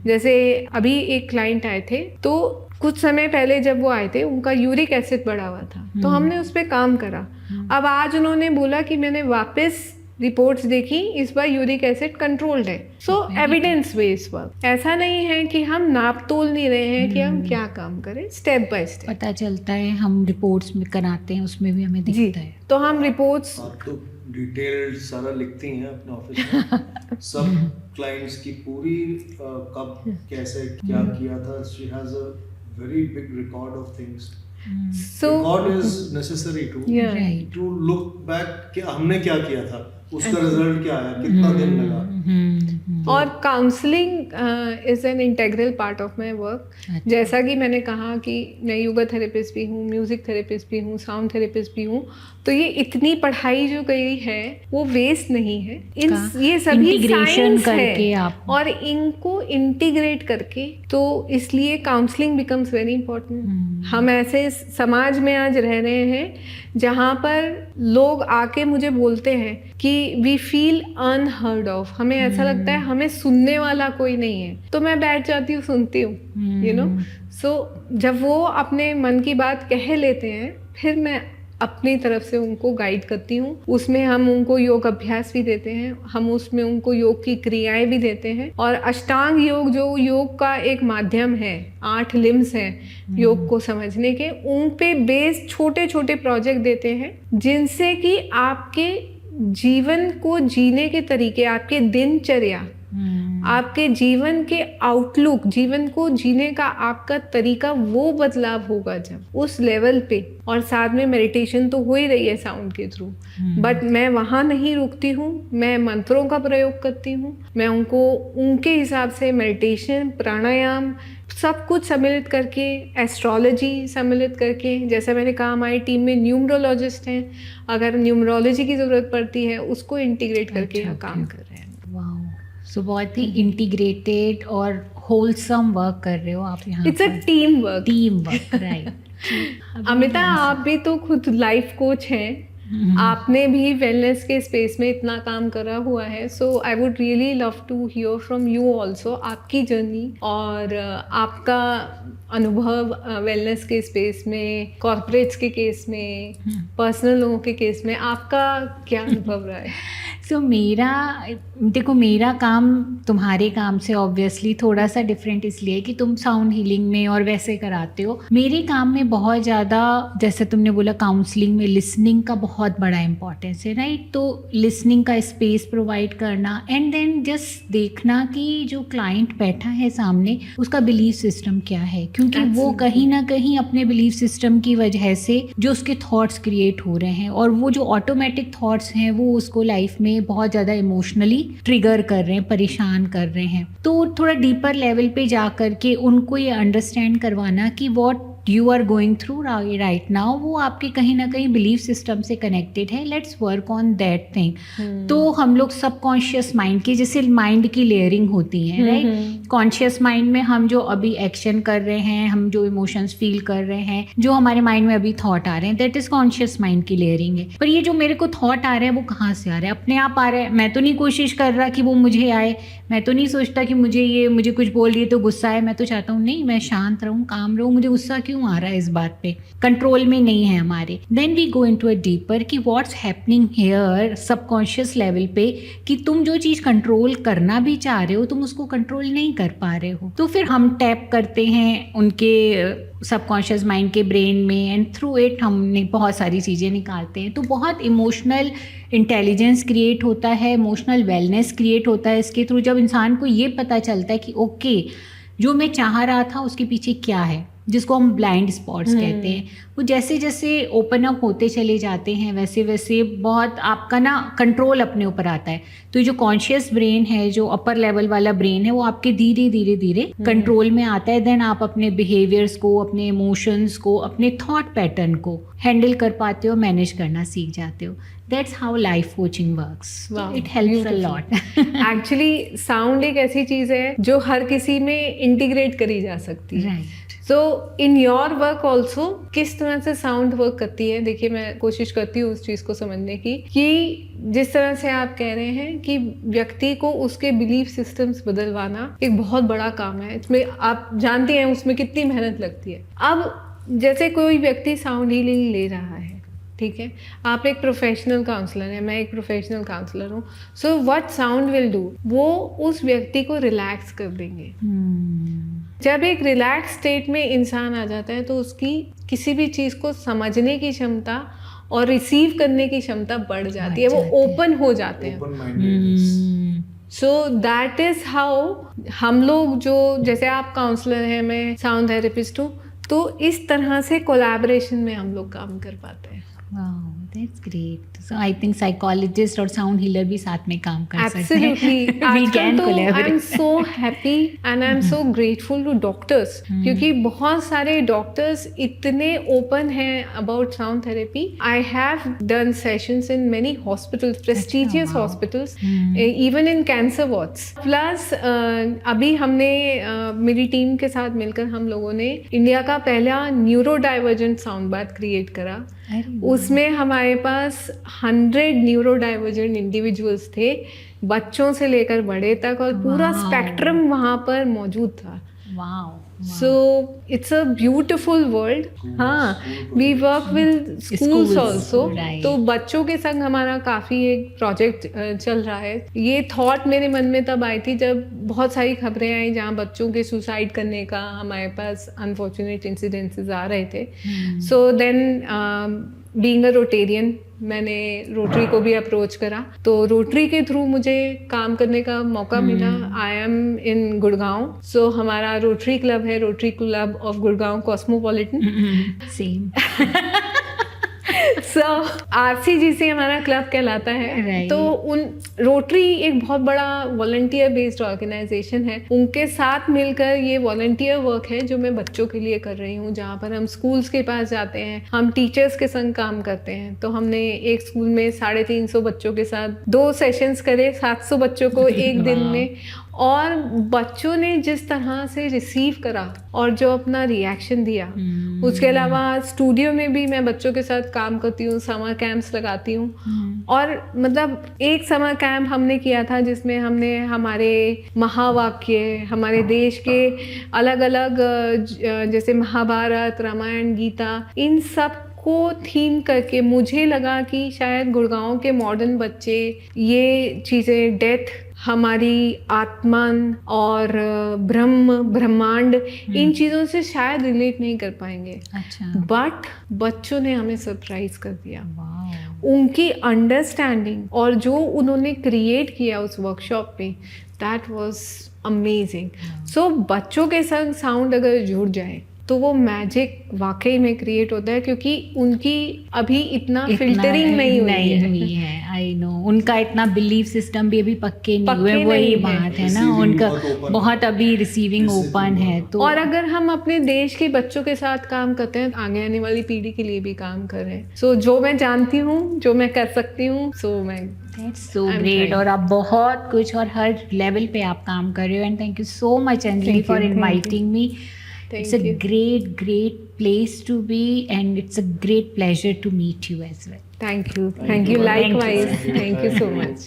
[SPEAKER 1] जैसे अभी एक क्लाइंट आए थे, तो कुछ समय पहले जब वो आए थे, उनका यूरिक एसिड बढ़ा हुआ था, तो हमने उस पर काम करा। अब आज उन्होंने बोला कि मैंने वापस रिपोर्ट्स देखी, इस बार यूरिक एसिड कंट्रोल्ड है। सो एविडेंस बेस्ड वर्क, ऐसा नहीं है कि हम नाप तोल नहीं रहे हैं कि हम क्या काम करें, स्टेप बाय स्टेप
[SPEAKER 2] पता चलता है। हम रिपोर्ट्स में कराते हैं, उसमें भी हमें दिखता है।
[SPEAKER 1] तो हम रिपोर्ट्स
[SPEAKER 3] आप तो डिटेल्ड सारा लिखती हैं अपने ऑफिस में सब क्लाइंट्स की पूरी कब कैसे क्या किया था। She has a very big record of things.
[SPEAKER 1] So
[SPEAKER 3] record is necessary to
[SPEAKER 2] Right.
[SPEAKER 3] To look back कि हमने क्या किया था, उसका रिजल्ट क्या आया, कितना दिन लगा।
[SPEAKER 1] और counselling is an integral part of my work. जैसा कि मैंने कहा कि मैं योगा थेरेपिस्ट भी हूँ, म्यूज़िक थेरेपिस्ट भी हूँ, साउंड थेरेपिस्ट भी हूँ, तो ये इतनी पढ़ाई जो गई है वो वेस्ट नहीं है। ये सभी
[SPEAKER 2] इंटीग्रेशन
[SPEAKER 1] साइंस
[SPEAKER 2] करके
[SPEAKER 1] है
[SPEAKER 2] आप
[SPEAKER 1] और इनको इंटीग्रेट करके, तो इसलिए काउंसलिंग बिकम्स वेरी इंपॉर्टेंट। हम ऐसे समाज में आज रह रहे हैं जहाँ पर लोग आके मुझे बोलते हैं कि वी फील अनहर्ड ऑफ, हमें ऐसा लगता है हमें सुनने वाला कोई नहीं है। तो मैं बैठ जाती हूँ, सुनती हूँ, यू नो। सो जब वो अपने मन की बात कह लेते हैं, फिर मैं अपनी तरफ से उनको गाइड करती हूँ। उसमें हम उनको योग अभ्यास भी देते हैं, हम उसमें उनको योग की क्रियाएं भी देते हैं। और अष्टांग योग जो योग का एक माध्यम है, 8 लिम्स हैं योग को समझने के, उन पे बेस्ड छोटे छोटे प्रोजेक्ट देते हैं जिनसे कि आपके जीवन को जीने के तरीके, आपके दिनचर्या, आपके जीवन के आउटलुक, जीवन को जीने का आपका तरीका, वो बदलाव होगा जब उस लेवल पे। और साथ में मेडिटेशन तो हो ही रही है साउंड के थ्रू, बट मैं वहाँ नहीं रुकती हूँ, मैं मंत्रों का प्रयोग करती हूँ। मैं उनको उनके हिसाब से मेडिटेशन, प्राणायाम, सब कुछ सम्मिलित करके, एस्ट्रोलॉजी सम्मिलित करके, जैसा मैंने कहा हमारी टीम में न्यूमरोलॉजिस्ट हैं, अगर न्यूमरोलॉजी की ज़रूरत पड़ती है उसको इंटीग्रेट करके यहाँ काम कर रहे हैं।
[SPEAKER 2] वाओ, सो बहुत ही इंटीग्रेटेड और होलसम वर्क कर रहे हो आप यहाँ।
[SPEAKER 1] It's a team
[SPEAKER 2] work, right.
[SPEAKER 1] Amita, आप भी तो खुद लाइफ कोच हैं, आपने भी वेलनेस के स्पेस में इतना काम करा हुआ है। So I would really love to hear from you also, आपकी जर्नी और आपका अनुभव वेलनेस के स्पेस में, कॉर्पोरेट्स के केस में, पर्सनल लोगों के केस में, आपका क्या अनुभव रहा है?
[SPEAKER 2] सो मेरा काम तुम्हारे काम से ऑब्वियसली थोड़ा सा डिफरेंट इसलिए कि तुम साउंड हीलिंग में और वैसे कराते हो। मेरे काम में बहुत ज़्यादा, जैसे तुमने बोला, काउंसलिंग में लिसनिंग का बहुत बड़ा इंपॉर्टेंस है, राइट। तो लिसनिंग का स्पेस प्रोवाइड करना एंड देन जस्ट देखना कि जो क्लाइंट बैठा है सामने उसका बिलीफ सिस्टम क्या है, क्योंकि वो कहीं ना कहीं अपने बिलीफ सिस्टम की वजह से जो उसके थॉट्स क्रिएट हो रहे हैं, और वो जो ऑटोमेटिक थॉट्स हैं वो उसको लाइफ में बहुत ज़्यादा इमोशनली ट्रिगर कर रहे हैं, परेशान कर रहे हैं। तो थोड़ा डीपर लेवल पे जा कर के उनको ये अंडरस्टैंड करवाना कि what you are going through right now, वो आपके कहीं ना कहीं बिलीफ सिस्टम से कनेक्टेड है। Let's work on that thing. तो हम लोग सबकॉन्शियस माइंड की, जैसे माइंड की लेयरिंग होती है, राइट। कॉन्शियस माइंड में हम जो अभी एक्शन कर रहे हैं, हम जो इमोशंस फील कर रहे हैं, जो हमारे माइंड में अभी थॉट आ रहे हैं, दैट इज कॉन्शियस माइंड की लेयरिंग है। पर ये जो मेरे को थॉट आ रहा है वो कहाँ से आ रहा है? अपने आप आ रहा है। मैं तो नहीं कोशिश कर रहा कि वो मुझे आए, मैं तो नहीं सोचता कि मुझे कुछ बोल रही है तो गुस्सा है। मैं तो चाहता हूँ नहीं, मैं शांत रहूँ, काम रहूँ, मुझे गुस्सा क्यों आ रहा है इस बात पे? कंट्रोल में नहीं है हमारे। Then we go into a deeper कि what's happening here subconscious level पे, कि तुम जो चीज़ कंट्रोल करना भी चाह रहे हो तुम उसको कंट्रोल नहीं कर पा रहे हो। तो फिर हम टैप करते हैं उनके सबकॉन्शियस माइंड के ब्रेन में, एंड थ्रू इट हमने बहुत सारी चीज़ें निकालते हैं। तो बहुत इमोशनल इंटेलिजेंस क्रिएट होता है, इमोशनल वेलनेस क्रिएट होता है इसके थ्रू, जब इंसान को ये पता चलता है कि ओके, जो मैं चाह रहा था उसके पीछे क्या है, जिसको हम ब्लाइंड स्पॉट्स कहते हैं। वो जैसे जैसे ओपन अप होते चले जाते हैं वैसे वैसे बहुत आपका ना कंट्रोल अपने ऊपर आता है। तो जो कॉन्शियस ब्रेन है, जो अपर लेवल वाला ब्रेन है, वो आपके धीरे धीरे धीरे कंट्रोल में आता है। देन आप अपने बिहेवियर्स को, अपने इमोशंस को, अपने थॉट पैटर्न को हैंडल कर पाते हो, मैनेज करना सीख जाते हो। That's how life coaching works.
[SPEAKER 1] Wow,
[SPEAKER 2] it helps
[SPEAKER 1] beautiful.
[SPEAKER 2] a lot.
[SPEAKER 1] Actually, sound एक ऐसी चीज़ है जो हर किसी में इंटीग्रेट करी जा सकती है।
[SPEAKER 2] Right.
[SPEAKER 1] So in your work also किस तरह से साउंड वर्क करती है? देखिए, मैं कोशिश करती हूँ उस चीज़ को समझने की कि जिस तरह से आप कह रहे हैं कि व्यक्ति को उसके बिलीफ सिस्टम्स बदलवाना एक बहुत बड़ा काम है। इसमें आप जानते हैं उसमें कितनी मेहनत लगती है। अब जैसे कोई व्यक्ति साउंड हीलिंग ले रहा है, ठीक है, आप एक प्रोफेशनल काउंसलर हैं, मैं एक प्रोफेशनल काउंसलर हूँ. So what sound will do, वो उस व्यक्ति को रिलैक्स कर देंगे. जब एक रिलैक्स स्टेट में इंसान आ जाता है तो उसकी किसी भी चीज़ को समझने की क्षमता और रिसीव करने की क्षमता बढ़ जाती है, वो ओपन हो जाते हैं.
[SPEAKER 3] Open mindedness.
[SPEAKER 1] So that is how हम लोग, जो जैसे आप काउंसलर हैं, मैं साउंड थेरेपिस्ट हूँ, तो इस तरह से कोलैबोरेशन में हम लोग काम कर पाते हैं.
[SPEAKER 2] Wow, that's great. So I think psychologist और sound healer भी साथ में काम कर सकते हैं.
[SPEAKER 1] Absolutely.
[SPEAKER 2] We can
[SPEAKER 1] आजकल तो
[SPEAKER 2] collaborate.
[SPEAKER 1] I'm so happy and I'm so grateful to doctors, क्योंकि बहुत सारे doctors इतने open हैं about sound therapy. I have done sessions in many hospitals, prestigious
[SPEAKER 2] wow.
[SPEAKER 1] hospitals, even in cancer wards. Plus अभी हमने मेरी टीम के साथ मिलकर हम लोगों ने इंडिया का पहला न्यूरोडाइवर्जेंट साउंड बार क्रिएट करा. उसमें हमारे पास 100 न्यूरो डाइवर्जेंट इंडिविजुअल्स थे, बच्चों से लेकर बड़े तक, और पूरा स्पेक्ट्रम वहाँ पर मौजूद था.
[SPEAKER 2] Wow.
[SPEAKER 1] So it's a beautiful world. हाँ, we work with schools also. तो बच्चों के संग हमारा काफ़ी एक प्रोजेक्ट चल रहा है. ये थॉट मेरे मन में तब आई थी जब बहुत सारी खबरें आई जहाँ बच्चों के सुसाइड करने का हमारे पास अनफॉर्चुनेट इंसिडेंसेस आ रहे थे. So then being a Rotarian, मैंने रोटरी को भी अप्रोच करा, तो रोटरी के थ्रू मुझे काम करने का मौका मिला. आई एम इन गुड़गांव, सो हमारा रोटरी क्लब है, rotary club of Gurgaon cosmopolitan.
[SPEAKER 2] Same.
[SPEAKER 1] So RCGC हमारा क्लब कहलाता है.
[SPEAKER 2] Right.
[SPEAKER 1] तो उन रोटरी एक बहुत बड़ा वॉलंटियर बेस्ड ऑर्गेनाइजेशन है. उनके साथ मिलकर ये वॉलंटियर वर्क है जो मैं बच्चों के लिए कर रही हूँ, जहाँ पर हम स्कूल्स के पास जाते हैं, हम टीचर्स के संग काम करते हैं. तो हमने एक स्कूल में 350 बच्चों के साथ 2 सेशंस करे, 700 बच्चों को एक दिन में, और बच्चों ने जिस तरह से रिसीव करा और जो अपना रिएक्शन दिया. उसके अलावा स्टूडियो में भी मैं बच्चों के साथ काम करती हूँ, समर कैंप्स लगाती हूँ. और मतलब एक समर कैंप हमने किया था जिसमें हमने हमारे महावाक्य, हमारे देश के अलग अलग जैसे महाभारत, रामायण, गीता, इन सब को थीम करके, मुझे लगा कि शायद गुड़गांव के मॉडर्न बच्चे ये चीज़ें, डेथ, हमारी आत्मन और ब्रह्मांड, इन चीज़ों से शायद रिलेट नहीं कर पाएंगे.
[SPEAKER 2] अच्छा.
[SPEAKER 1] बट बच्चों ने हमें सरप्राइज कर दिया.
[SPEAKER 2] Wow.
[SPEAKER 1] उनकी अंडरस्टैंडिंग और जो उन्होंने क्रिएट किया उस वर्कशॉप पे, दैट वाज अमेजिंग. सो बच्चों के संग साउंड अगर जुड़ जाए तो वो मैजिक वाकई में क्रिएट होता है, क्योंकि उनकी अभी इतना फिल्टरिंग नहीं हुई है.
[SPEAKER 2] आई नो, उनका इतना बिलीफ सिस्टम भी अभी पक्के नहीं हुए. वही बात है ना, उनका बहुत अभी रिसीविंग ओपन है. तो
[SPEAKER 1] और अगर हम अपने देश के बच्चों के साथ काम करते हैं, आगे आने वाली पीढ़ी के लिए भी काम कर रहे हैं. सो जो मैं जानती हूँ, जो मैं कर सकती हूँ, सो मैं
[SPEAKER 2] दैट्स सो ग्रेट. और आप बहुत कुछ और हर लेवल पे आप काम कर रहे हो. And thank you so much Anjali for inviting me. It's a great place to be, and it's a great pleasure to meet you as well.
[SPEAKER 1] Thank you. Likewise. Thank you so much.